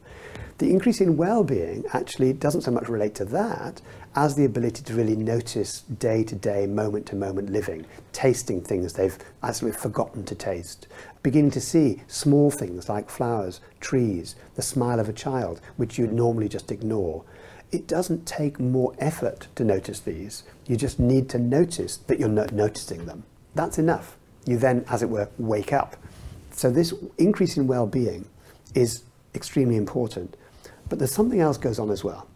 The increase in well-being actually doesn't so much relate to that as the ability to really notice day-to-day, moment-to-moment living, tasting things they've actually forgotten to taste, beginning to see small things like flowers, trees, the smile of a child, which you'd normally just ignore. It doesn't take more effort to notice these. You just need to notice that you're not noticing them. That's enough. You then, as it were, wake up. So this increase in well-being is extremely important. But there's something else goes on as well.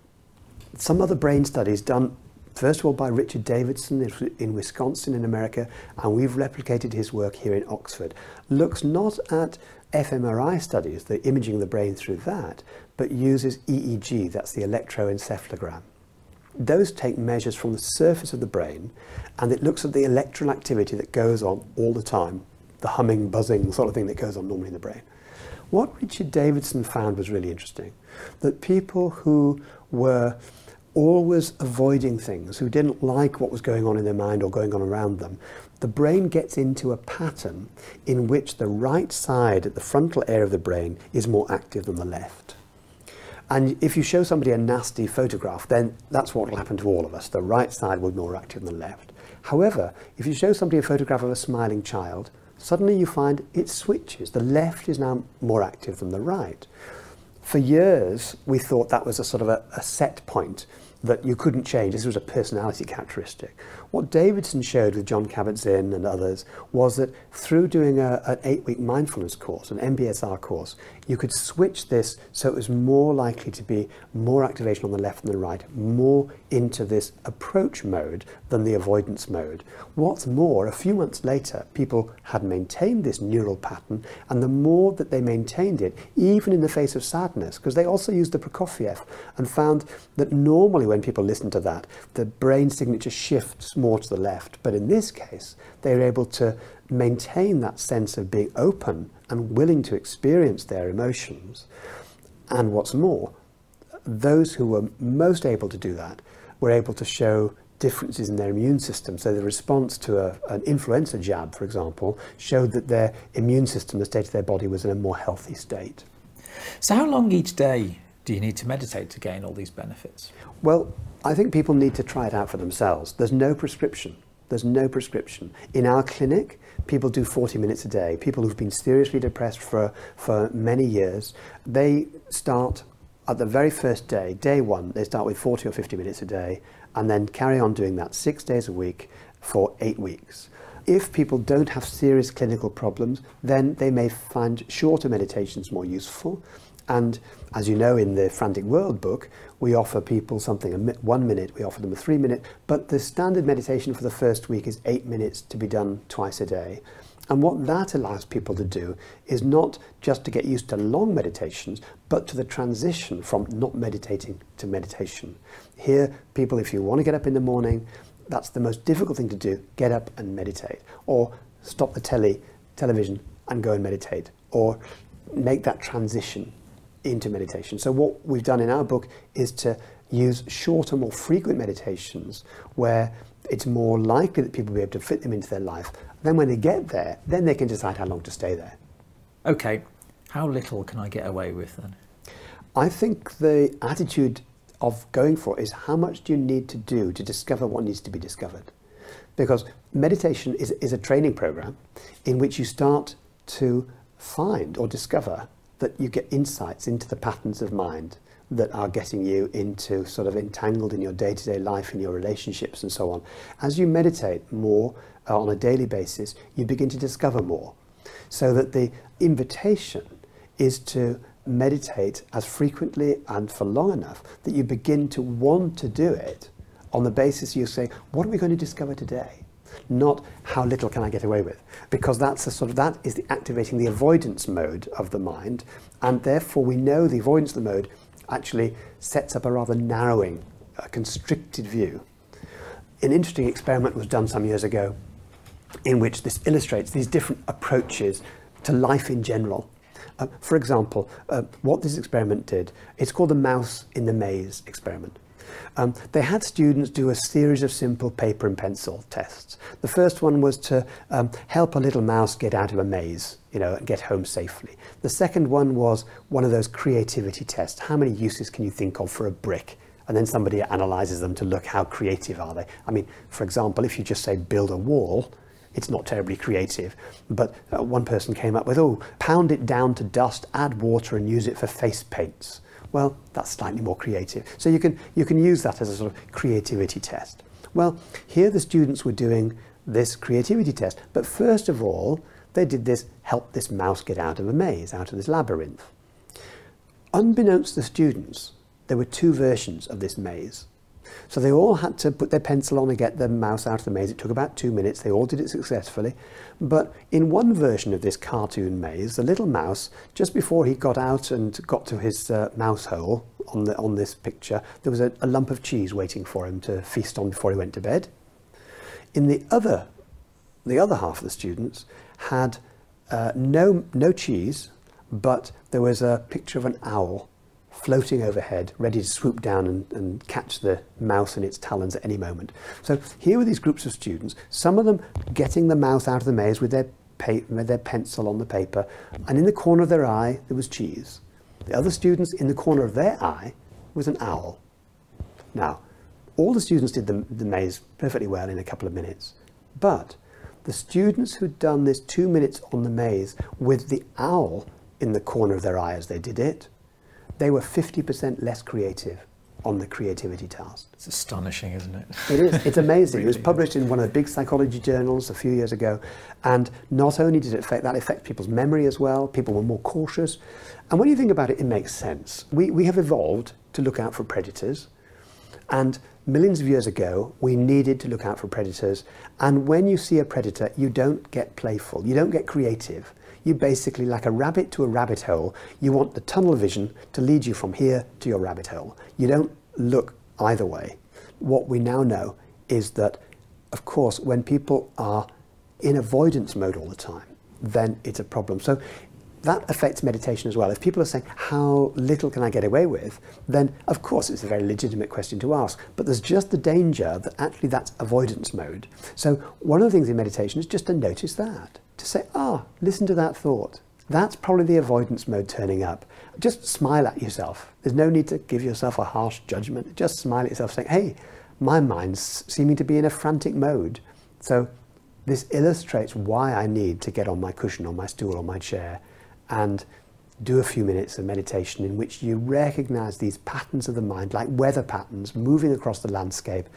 Some other brain studies done, first of all, by Richard Davidson in Wisconsin in America, and we've replicated his work here in Oxford, looks not at fMRI studies, the imaging of the brain through that, but uses EEG, that's the electroencephalogram. Those take measures from the surface of the brain, and it looks at the electrical activity that goes on all the time, the humming, buzzing sort of thing that goes on normally in the brain. What Richard Davidson found was really interesting, that people who were always avoiding things, who didn't like what was going on in their mind or going on around them, the brain gets into a pattern in which the right side, the frontal area of the brain, is more active than the left. And if you show somebody a nasty photograph, then that's what will happen to all of us. The right side will be more active than the left. However, if you show somebody a photograph of a smiling child, suddenly you find it switches. The left is now more active than the right. For years, we thought that was a sort of a set point that you couldn't change. This was a personality characteristic. What Davidson showed with John Kabat-Zinn and others was that through doing an 8-week mindfulness course, an MBSR course, you could switch this so it was more likely to be more activation on the left than the right, more into this approach mode than the avoidance mode. What's more, a few months later, people had maintained this neural pattern, and the more that they maintained it, even in the face of sadness, because they also used the Prokofiev and found that normally when people listen to that, the brain signature shifts more to the left. But in this case, they were able to maintain that sense of being open and willing to experience their emotions. And what's more, those who were most able to do that were able to show differences in their immune system. So the response to an influenza jab, for example, showed that their immune system, the state of their body, was in a more healthy state. So how long each day do you need to meditate to gain all these benefits? Well, I think people need to try it out for themselves. There's no prescription. There's no prescription. In our clinic, people do 40 minutes a day. People who've been seriously depressed for many years, they start at the very first day, day one, they start with 40 or 50 minutes a day, and then carry on doing that 6 days a week for 8 weeks. If people don't have serious clinical problems, then they may find shorter meditations more useful. And as you know, in the Frantic World book, we offer people something, 1 minute, we offer them a 3 minute, but the standard meditation for the first week is 8 minutes to be done twice a day. And what that allows people to do is not just to get used to long meditations, but to the transition from not meditating to meditation. Here, people, if you want to get up in the morning, that's the most difficult thing to do, get up and meditate. Or stop the television and go and meditate. Or make that transition into meditation. So what we've done in our book is to use shorter, more frequent meditations where it's more likely that people will be able to fit them into their life. Then when they get there, then they can decide how long to stay there. Okay, how little can I get away with then? I think the attitude of going for it is how much do you need to do to discover what needs to be discovered? Because meditation is a training program in which you start to find or discover that you get insights into the patterns of mind that are getting you into sort of entangled in your day-to-day life, in your relationships and so on. As you meditate more on a daily basis, you begin to discover more. So that the invitation is to meditate as frequently and for long enough that you begin to want to do it on the basis you say, what are we going to discover today? Not how little can I get away with, because that is the activating the avoidance mode of the mind, and therefore we know the avoidance of the mode actually sets up a rather narrowing, constricted view. An interesting experiment was done some years ago in which this illustrates these different approaches to life in general. For example, what this experiment did, it's called the mouse in the maze experiment. They had students do a series of simple paper and pencil tests. The first one was to help a little mouse get out of a maze, and get home safely. The second one was one of those creativity tests. How many uses can you think of for a brick? And then somebody analyzes them to look how creative are they. I mean, for example, if you just say build a wall, it's not terribly creative, but one person came up with, pound it down to dust, add water and use it for face paints. Well, that's slightly more creative. So you can use that as a sort of creativity test. Well, here the students were doing this creativity test, but first of all, they did this, help this mouse get out of a maze, out of this labyrinth. Unbeknownst to the students, there were two versions of this maze. So they all had to put their pencil on and get the mouse out of the maze. It took about 2 minutes. They all did it successfully. But in one version of this cartoon maze, the little mouse, just before he got out and got to his mouse hole on this picture, there was a lump of cheese waiting for him to feast on before he went to bed. In the other half of the students had no cheese, but there was a picture of an owl floating overhead, ready to swoop down and catch the mouse in its talons at any moment. So here were these groups of students, some of them getting the mouse out of the maze with their pencil on the paper, and in the corner of their eye there was cheese. The other students, in the corner of their eye was an owl. Now, all the students did the maze perfectly well in a couple of minutes, but the students who'd done this 2 minutes on the maze with the owl in the corner of their eye as they did it, they were 50% less creative on the creativity task. It's astonishing, isn't it? It is. It's amazing. Really It was published in one of the big psychology journals a few years ago. And not only did it affect people's memory as well, people were more cautious. And when you think about it, it makes sense. We have evolved to look out for predators. And millions of years ago, we needed to look out for predators. And when you see a predator, you don't get playful. You don't get creative. You basically, like a rabbit to a rabbit hole, you want the tunnel vision to lead you from here to your rabbit hole. You don't look either way. What we now know is that, of course, when people are in avoidance mode all the time, then it's a problem. So that affects meditation as well. If people are saying, how little can I get away with? Then, of course, it's a very legitimate question to ask. But there's just the danger that actually that's avoidance mode. So one of the things in meditation is just to notice that. To say, listen to that thought. That's probably the avoidance mode turning up. Just smile at yourself. There's no need to give yourself a harsh judgment. Just smile at yourself saying, hey, my mind's seeming to be in a frantic mode. So this illustrates why I need to get on my cushion, on my stool, on my chair, and do a few minutes of meditation in which you recognize these patterns of the mind, like weather patterns moving across the landscape,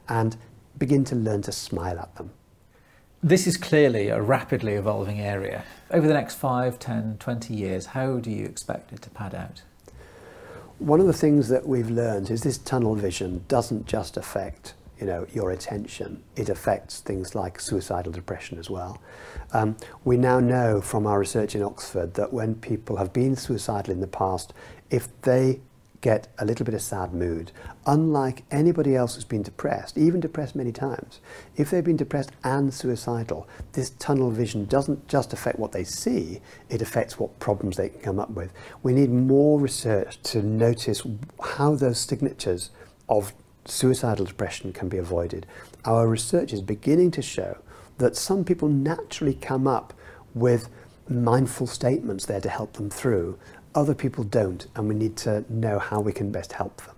and begin to learn to smile at them. This is clearly a rapidly evolving area. Over the next 5, 10, 20 years, how do you expect it to pad out? One of the things that we've learned is this tunnel vision doesn't just affect your attention. It affects things like suicidal depression as well. We now know from our research in Oxford that when people have been suicidal in the past, if they get a little bit of sad mood. Unlike anybody else who's been depressed, even depressed many times, if they've been depressed and suicidal, this tunnel vision doesn't just affect what they see, it affects what problems they can come up with. We need more research to notice how those signatures of suicidal depression can be avoided. Our research is beginning to show that some people naturally come up with mindful statements there to help them through. Other people don't, and we need to know how we can best help them.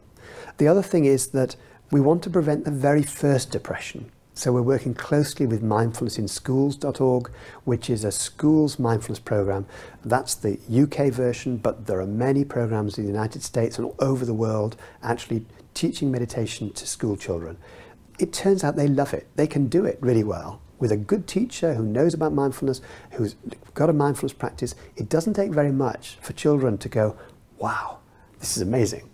The other thing is that we want to prevent the very first depression. So we're working closely with mindfulnessinschools.org, which is a schools mindfulness program. That's the UK version, but there are many programs in the United States and all over the world actually teaching meditation to school children. It turns out they love it. They can do it really well. With a good teacher who knows about mindfulness, who's got a mindfulness practice, it doesn't take very much for children to go, wow, this is amazing.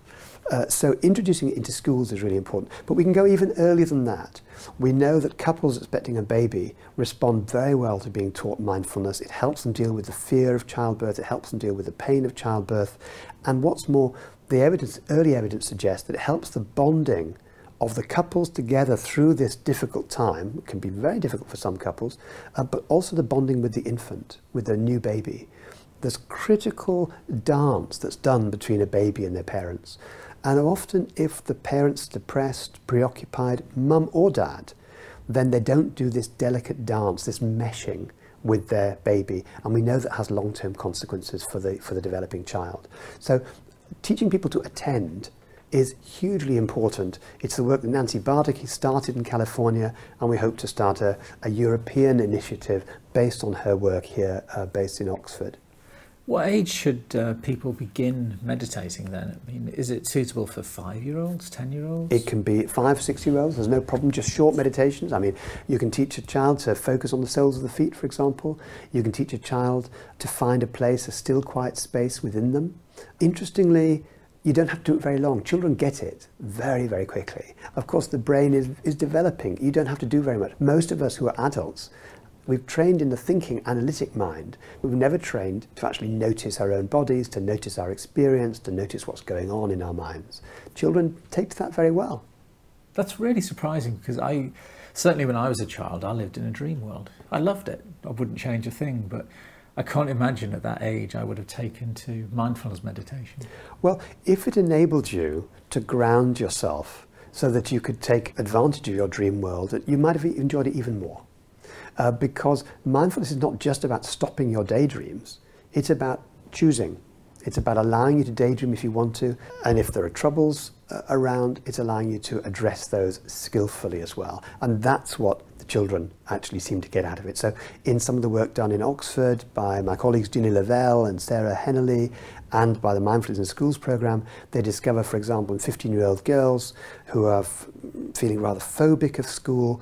So introducing it into schools is really important. But we can go even earlier than that. We know that couples expecting a baby respond very well to being taught mindfulness. It helps them deal with the fear of childbirth. It helps them deal with the pain of childbirth. And what's more, the evidence, early evidence suggests that it helps the bonding of the couples together through this difficult time. It can be very difficult for some couples, but also the bonding with the infant, with their new baby. There's critical dance that's done between a baby and their parents. And often if the parent's depressed, preoccupied, mum or dad, then they don't do this delicate dance, this meshing with their baby. And we know that has long-term consequences for the developing child. So teaching people to attend is hugely important. It's the work that Nancy Bardacke started in California, and we hope to start a European initiative based on her work here, based in Oxford. What age should people begin meditating then? I mean, is it suitable for 5-year-olds, 10-year-olds? It can be 5, 6-year-olds, there's no problem, just short meditations. I mean, you can teach a child to focus on the soles of the feet, for example. You can teach a child to find a place, a still, quiet space within them. Interestingly, you don't have to do it very long. Children get it very, very quickly. Of course, the brain is developing. You don't have to do very much. Most of us who are adults, we've trained in the thinking, analytic mind. We've never trained to actually notice our own bodies, to notice our experience, to notice what's going on in our minds. Children take to that very well. That's really surprising, because certainly when I was a child, I lived in a dream world. I loved it. I wouldn't change a thing, but I can't imagine at that age I would have taken to mindfulness meditation. Well, if it enabled you to ground yourself so that you could take advantage of your dream world, you might have enjoyed it even more. Because mindfulness is not just about stopping your daydreams, it's about choosing. It's about allowing you to daydream if you want to, and if there are troubles around, it's allowing you to address those skillfully as well. And that's what the children actually seem to get out of it. So in some of the work done in Oxford by my colleagues Ginny Lavelle and Sarah Hennelly, and by the Mindfulness in Schools program, they discover, for example, in 15-year-old girls who are feeling rather phobic of school,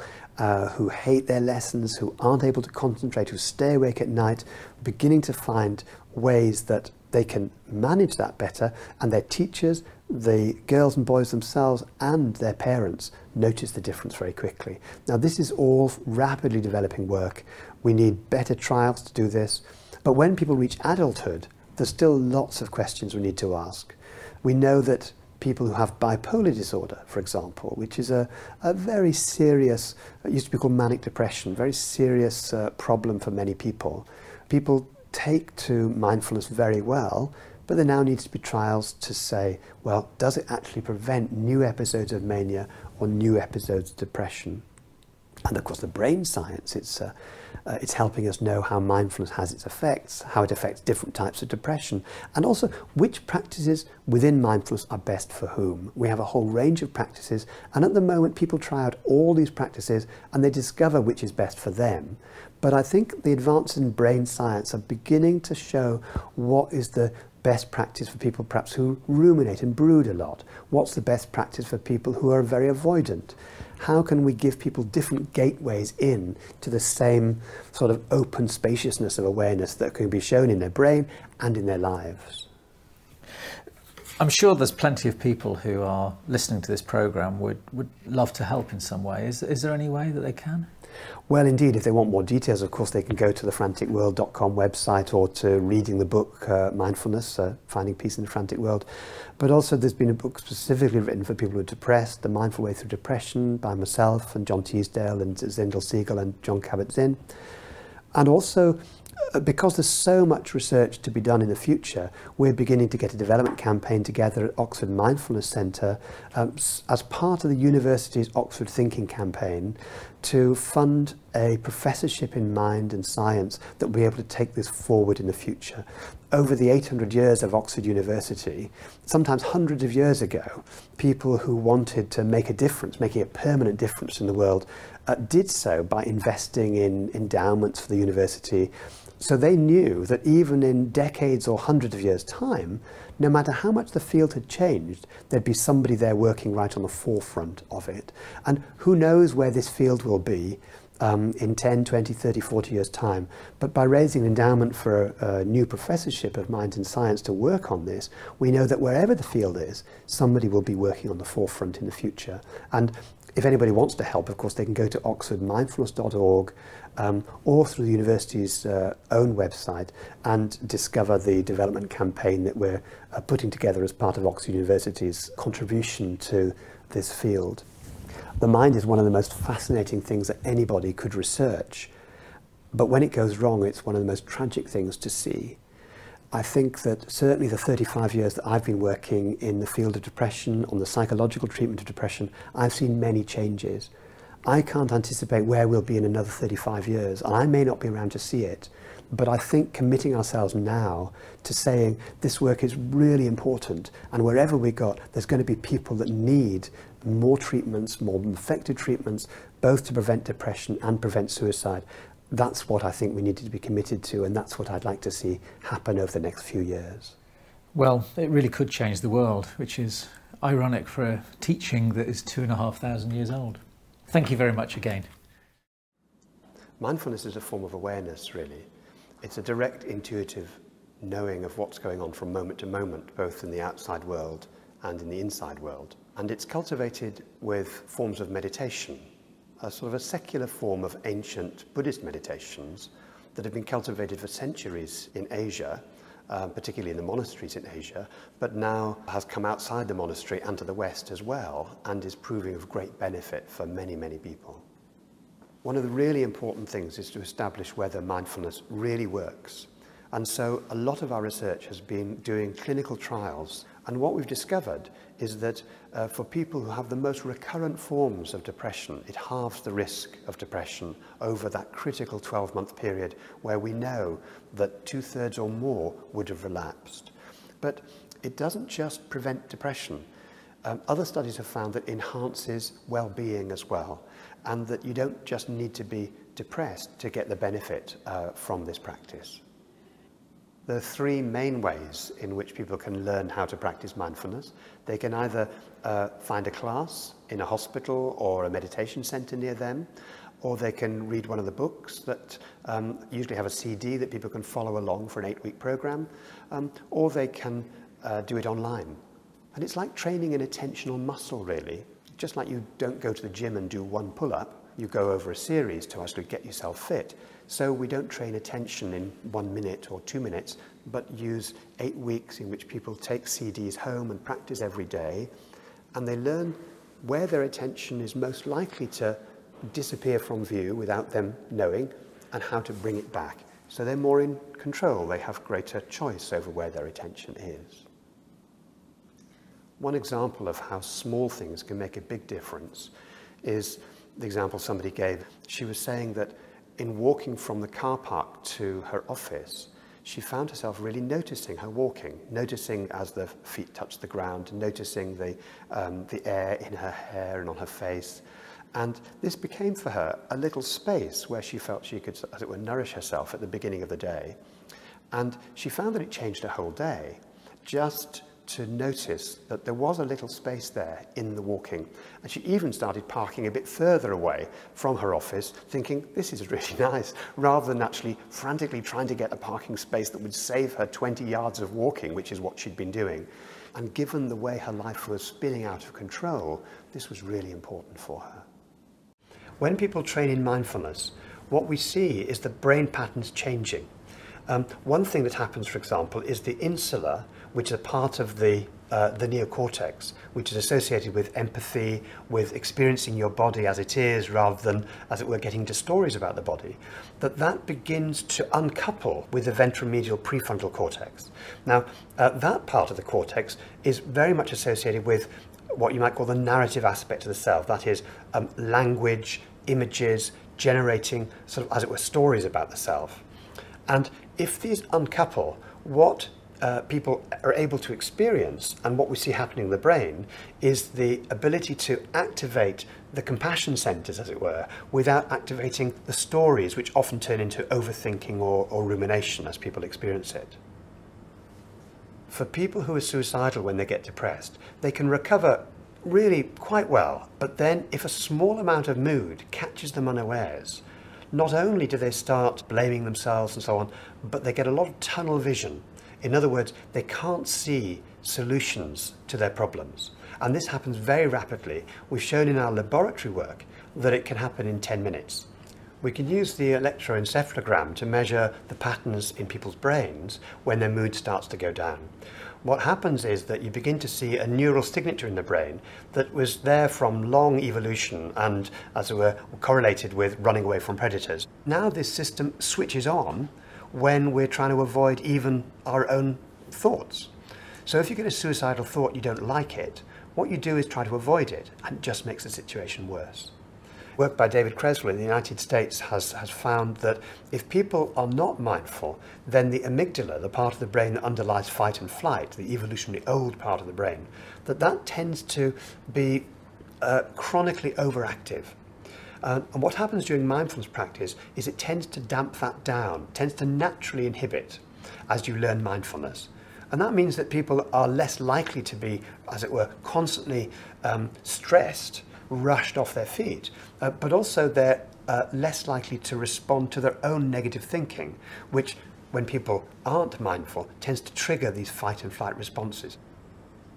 who hate their lessons, who aren't able to concentrate, who stay awake at night, beginning to find ways that they can manage that better, and their teachers, the girls and boys themselves, and their parents notice the difference very quickly. Now, this is all rapidly developing work. We need better trials to do this, but when people reach adulthood, there's still lots of questions we need to ask. We know that people who have bipolar disorder, for example, which is a very serious, it used to be called manic depression, very serious problem for many people. People take to mindfulness very well, but there now needs to be trials to say, well, does it actually prevent new episodes of mania or new episodes of depression? And of course, the brain science, it's helping us know how mindfulness has its effects, how it affects different types of depression, and also which practices within mindfulness are best for whom. We have a whole range of practices, and at the moment people try out all these practices and they discover which is best for them. But I think the advances in brain science are beginning to show what is the best practice for people perhaps who ruminate and brood a lot. What's the best practice for people who are very avoidant? How can we give people different gateways in to the same sort of open spaciousness of awareness that can be shown in their brain and in their lives? I'm sure there's plenty of people who are listening to this programme would love to help in some way. Is there any way that they can? Well, indeed, if they want more details, of course, they can go to the franticworld.com website or to reading the book Mindfulness, Finding Peace in the Frantic World. But also there's been a book specifically written for people who are depressed, The Mindful Way Through Depression, by myself and John Teasdale and Zindel Siegel and John Kabat-Zinn. And also, because there's so much research to be done in the future, we're beginning to get a development campaign together at Oxford Mindfulness Centre as part of the university's Oxford Thinking campaign to fund a professorship in mind and science that will be able to take this forward in the future. Over the 800 years of Oxford University, sometimes hundreds of years ago, people who wanted to make a difference, making a permanent difference in the world, did so by investing in endowments for the university. So they knew that even in decades or hundreds of years' time, no matter how much the field had changed, there'd be somebody there working right on the forefront of it. And who knows where this field will be in 10, 20, 30, 40 years' time. But by raising an endowment for a new professorship of mind and science to work on this, we know that wherever the field is, somebody will be working on the forefront in the future. And if anybody wants to help, of course, they can go to oxfordmindfulness.org or through the university's own website and discover the development campaign that we're putting together as part of Oxford University's contribution to this field. The mind is one of the most fascinating things that anybody could research, but when it goes wrong, it's one of the most tragic things to see. I think that certainly the 35 years that I've been working in the field of depression, on the psychological treatment of depression, I've seen many changes. I can't anticipate where we'll be in another 35 years, and I may not be around to see it, but I think committing ourselves now to saying this work is really important, and wherever we got, there's going to be people that need more treatments, more effective treatments, both to prevent depression and prevent suicide. That's what I think we needed to be committed to, and that's what I'd like to see happen over the next few years. Well, it really could change the world, which is ironic for a teaching that is 2,500 years old. Thank you very much again. Mindfulness is a form of awareness, really. It's a direct, intuitive knowing of what's going on from moment to moment, both in the outside world and in the inside world. And it's cultivated with forms of meditation, a sort of a secular form of ancient Buddhist meditations that have been cultivated for centuries in Asia, particularly in the monasteries in Asia, but now has come outside the monastery and to the West as well, and is proving of great benefit for many, many people. One of the really important things is to establish whether mindfulness really works. And so a lot of our research has been doing clinical trials. And what we've discovered is that for people who have the most recurrent forms of depression, it halves the risk of depression over that critical 12-month period where we know that 2/3 or more would have relapsed. But it doesn't just prevent depression. Other studies have found that it enhances well-being as well, and that you don't just need to be depressed to get the benefit from this practice. There are three main ways in which people can learn how to practice mindfulness. They can either find a class in a hospital or a meditation center near them, or they can read one of the books that usually have a CD that people can follow along for an 8-week program, or they can do it online. And it's like training an attentional muscle, really. Just like you don't go to the gym and do one pull-up, you go over a series to actually get yourself fit. So we don't train attention in 1 minute or 2 minutes, but use 8 weeks in which people take CDs home and practice every day, and they learn where their attention is most likely to disappear from view without them knowing, and how to bring it back. So they're more in control, they have greater choice over where their attention is. One example of how small things can make a big difference is the example somebody gave. She was saying that in walking from the car park to her office, she found herself really noticing her walking, noticing as the feet touched the ground, noticing the air in her hair and on her face. And this became for her a little space where she felt she could, as it were, nourish herself at the beginning of the day. And she found that it changed her whole day, just to notice that there was a little space there in the walking. And she even started parking a bit further away from her office, thinking, this is really nice, rather than actually frantically trying to get a parking space that would save her 20 yards of walking, which is what she'd been doing. And given the way her life was spinning out of control, this was really important for her. When people train in mindfulness, what we see is the brain patterns changing. One thing that happens, for example, is the insula, which is a part of the neocortex, which is associated with empathy, with experiencing your body as it is, rather than, as it were, getting into stories about the body, that begins to uncouple with the ventromedial prefrontal cortex. Now, that part of the cortex is very much associated with what you might call the narrative aspect of the self, that is, language, images, generating, sort of, as it were, stories about the self. And if these uncouple, what people are able to experience and what we see happening in the brain is the ability to activate the compassion centers, as it were, without activating the stories, which often turn into overthinking or rumination as people experience it. For people who are suicidal when they get depressed, they can recover really quite well, but then if a small amount of mood catches them unawares, not only do they start blaming themselves and so on, but they get a lot of tunnel vision. In other words, they can't see solutions to their problems. And this happens very rapidly. We've shown in our laboratory work that it can happen in 10 minutes. We can use the electroencephalogram to measure the patterns in people's brains when their mood starts to go down. What happens is that you begin to see a neural signature in the brain that was there from long evolution and, as it were, correlated with running away from predators. Now this system switches on when we're trying to avoid even our own thoughts. So if you get a suicidal thought, you don't like it, what you do is try to avoid it, and it just makes the situation worse. Work by David Creswell in the United States has found that if people are not mindful, then the amygdala, the part of the brain that underlies fight and flight, the evolutionary old part of the brain, that tends to be chronically overactive. And what happens during mindfulness practice is it tends to damp that down, tends to naturally inhibit as you learn mindfulness. And that means that people are less likely to be, as it were, constantly stressed, rushed off their feet, but also they're less likely to respond to their own negative thinking, which, when people aren't mindful, tends to trigger these fight and flight responses.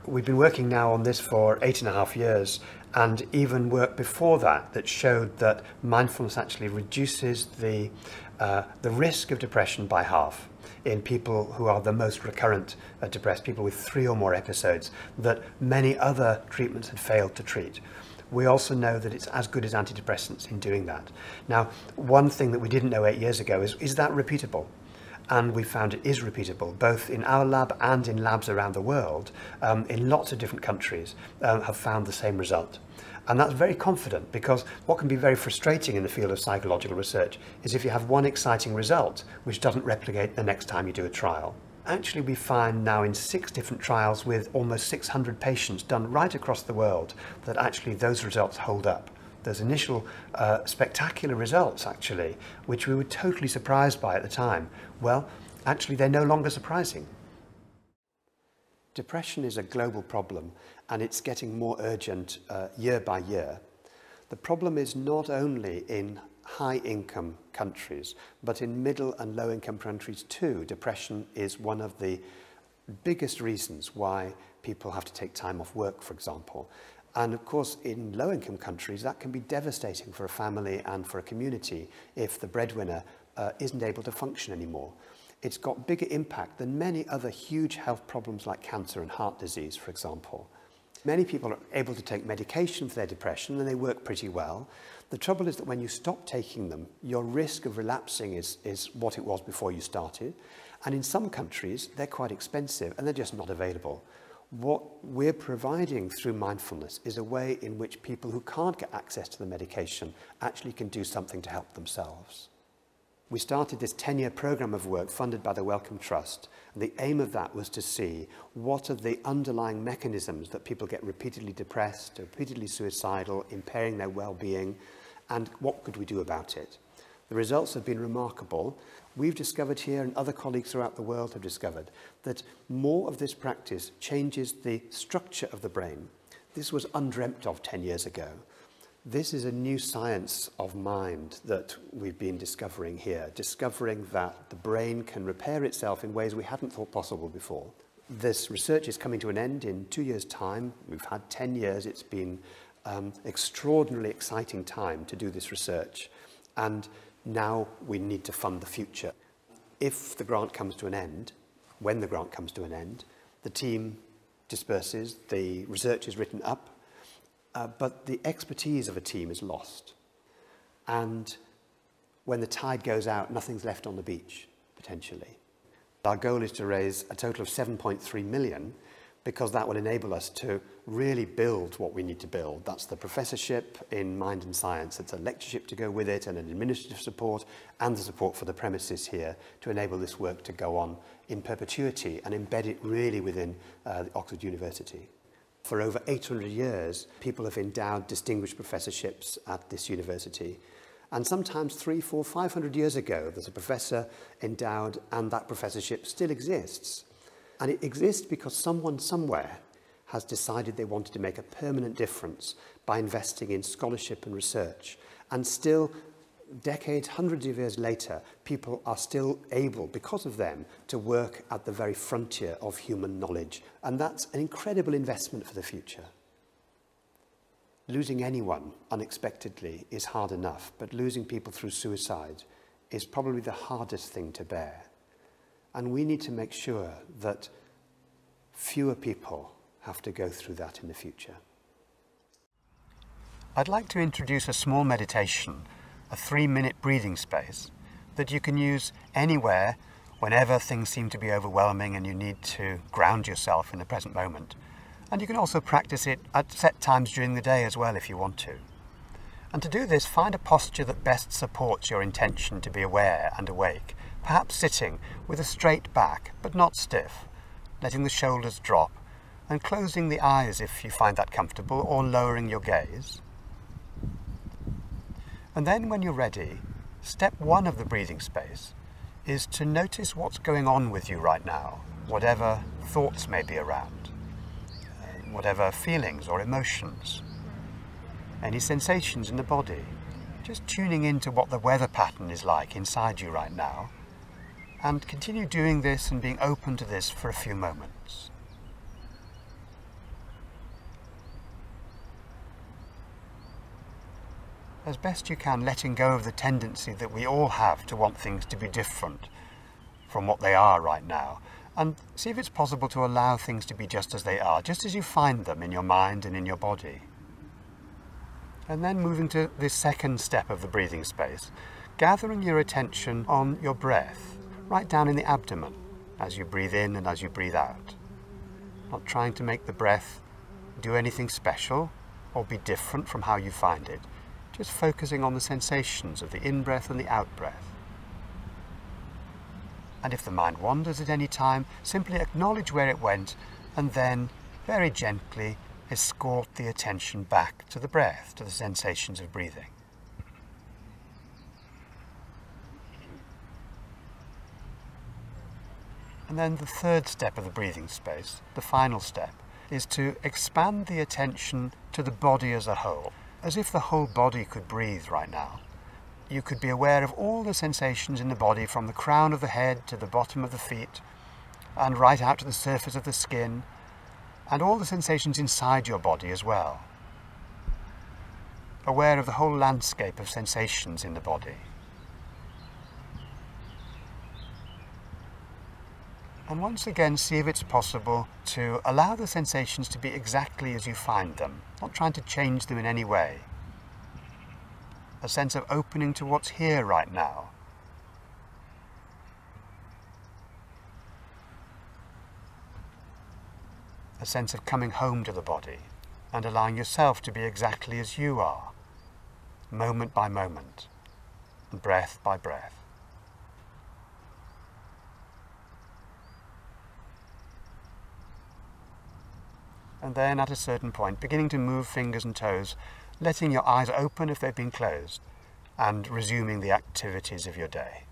We've been working now on this for 8.5 years, and even work before that showed that mindfulness actually reduces the risk of depression by half in people who are the most recurrent depressed, people with 3 or more episodes that many other treatments had failed to treat. We also know that it's as good as antidepressants in doing that. Now, one thing that we didn't know 8 years ago is that repeatable? And we found it is repeatable, both in our lab and in labs around the world, in lots of different countries, have found the same result. And that's very confident, because what can be very frustrating in the field of psychological research is if you have one exciting result which doesn't replicate the next time you do a trial. Actually, we find now in 6 different trials with almost 600 patients done right across the world that actually those results hold up. Those initial spectacular results, actually, which we were totally surprised by at the time, well, actually they're no longer surprising. Depression is a global problem, and it's getting more urgent year by year. The problem is not only in high-income countries, but in middle and low-income countries too. Depression is one of the biggest reasons why people have to take time off work, for example. And of course, in low-income countries, that can be devastating for a family and for a community if the breadwinner isn't able to function anymore. It's got bigger impact than many other huge health problems like cancer and heart disease, for example. Many people are able to take medication for their depression, and they work pretty well. The trouble is that when you stop taking them, your risk of relapsing is what it was before you started. And in some countries, they're quite expensive and they're just not available. What we're providing through mindfulness is a way in which people who can't get access to the medication actually can do something to help themselves. We started this 10-year program of work funded by the Wellcome Trust. And the aim of that was to see what are the underlying mechanisms that people get repeatedly depressed, repeatedly suicidal, impairing their well-being, and what could we do about it. The results have been remarkable. We've discovered here, and other colleagues throughout the world have discovered, that more of this practice changes the structure of the brain. This was undreamt of 10 years ago. This is a new science of mind that we've been discovering here, discovering that the brain can repair itself in ways we hadn't thought possible before. This research is coming to an end in 2 years' time. We've had 10 years. It's been extraordinarily exciting time to do this research. And now we need to fund the future. If the grant comes to an end, when the grant comes to an end, the team disperses, the research is written up, but the expertise of a team is lost. And when the tide goes out, nothing's left on the beach, potentially. Our goal is to raise a total of 7.3 million, because that will enable us to really build what we need to build. That's the professorship in mind and science. It's a lectureship to go with it, and an administrative support, and the support for the premises here to enable this work to go on in perpetuity and embed it really within Oxford University. For over 800 years, people have endowed distinguished professorships at this university. And sometimes 300, 400, 500 years ago, there's a professor endowed, and that professorship still exists. And it exists because someone somewhere has decided they wanted to make a permanent difference by investing in scholarship and research. And still, decades, hundreds of years later, people are still able, because of them, to work at the very frontier of human knowledge. And that's an incredible investment for the future. Losing anyone unexpectedly is hard enough, but losing people through suicide is probably the hardest thing to bear. And we need to make sure that fewer people have to go through that in the future. I'd like to introduce a small meditation, a 3-minute breathing space, that you can use anywhere, whenever things seem to be overwhelming and you need to ground yourself in the present moment. And you can also practice it at set times during the day as well if you want to. And to do this, find a posture that best supports your intention to be aware and awake. Perhaps sitting with a straight back, but not stiff, letting the shoulders drop, and closing the eyes if you find that comfortable, or lowering your gaze. And then when you're ready, step 1 of the breathing space is to notice what's going on with you right now, whatever thoughts may be around, whatever feelings or emotions, any sensations in the body, just tuning into what the weather pattern is like inside you right now. And continue doing this and being open to this for a few moments. As best you can, letting go of the tendency that we all have to want things to be different from what they are right now. And see if it's possible to allow things to be just as they are, just as you find them in your mind and in your body. And then moving to this second step of the breathing space, gathering your attention on your breath. Right down in the abdomen, as you breathe in and as you breathe out. Not trying to make the breath do anything special or be different from how you find it. Just focusing on the sensations of the in-breath and the out-breath. And if the mind wanders at any time, simply acknowledge where it went and then, very gently, escort the attention back to the breath, to the sensations of breathing. And then the third step of the breathing space, the final step, is to expand the attention to the body as a whole, as if the whole body could breathe right now. You could be aware of all the sensations in the body, from the crown of the head to the bottom of the feet, and right out to the surface of the skin, and all the sensations inside your body as well. Aware of the whole landscape of sensations in the body. And once again, see if it's possible to allow the sensations to be exactly as you find them, not trying to change them in any way. A sense of opening to what's here right now. A sense of coming home to the body and allowing yourself to be exactly as you are, moment by moment, and breath by breath. And then at a certain point, beginning to move fingers and toes, letting your eyes open if they've been closed, and resuming the activities of your day.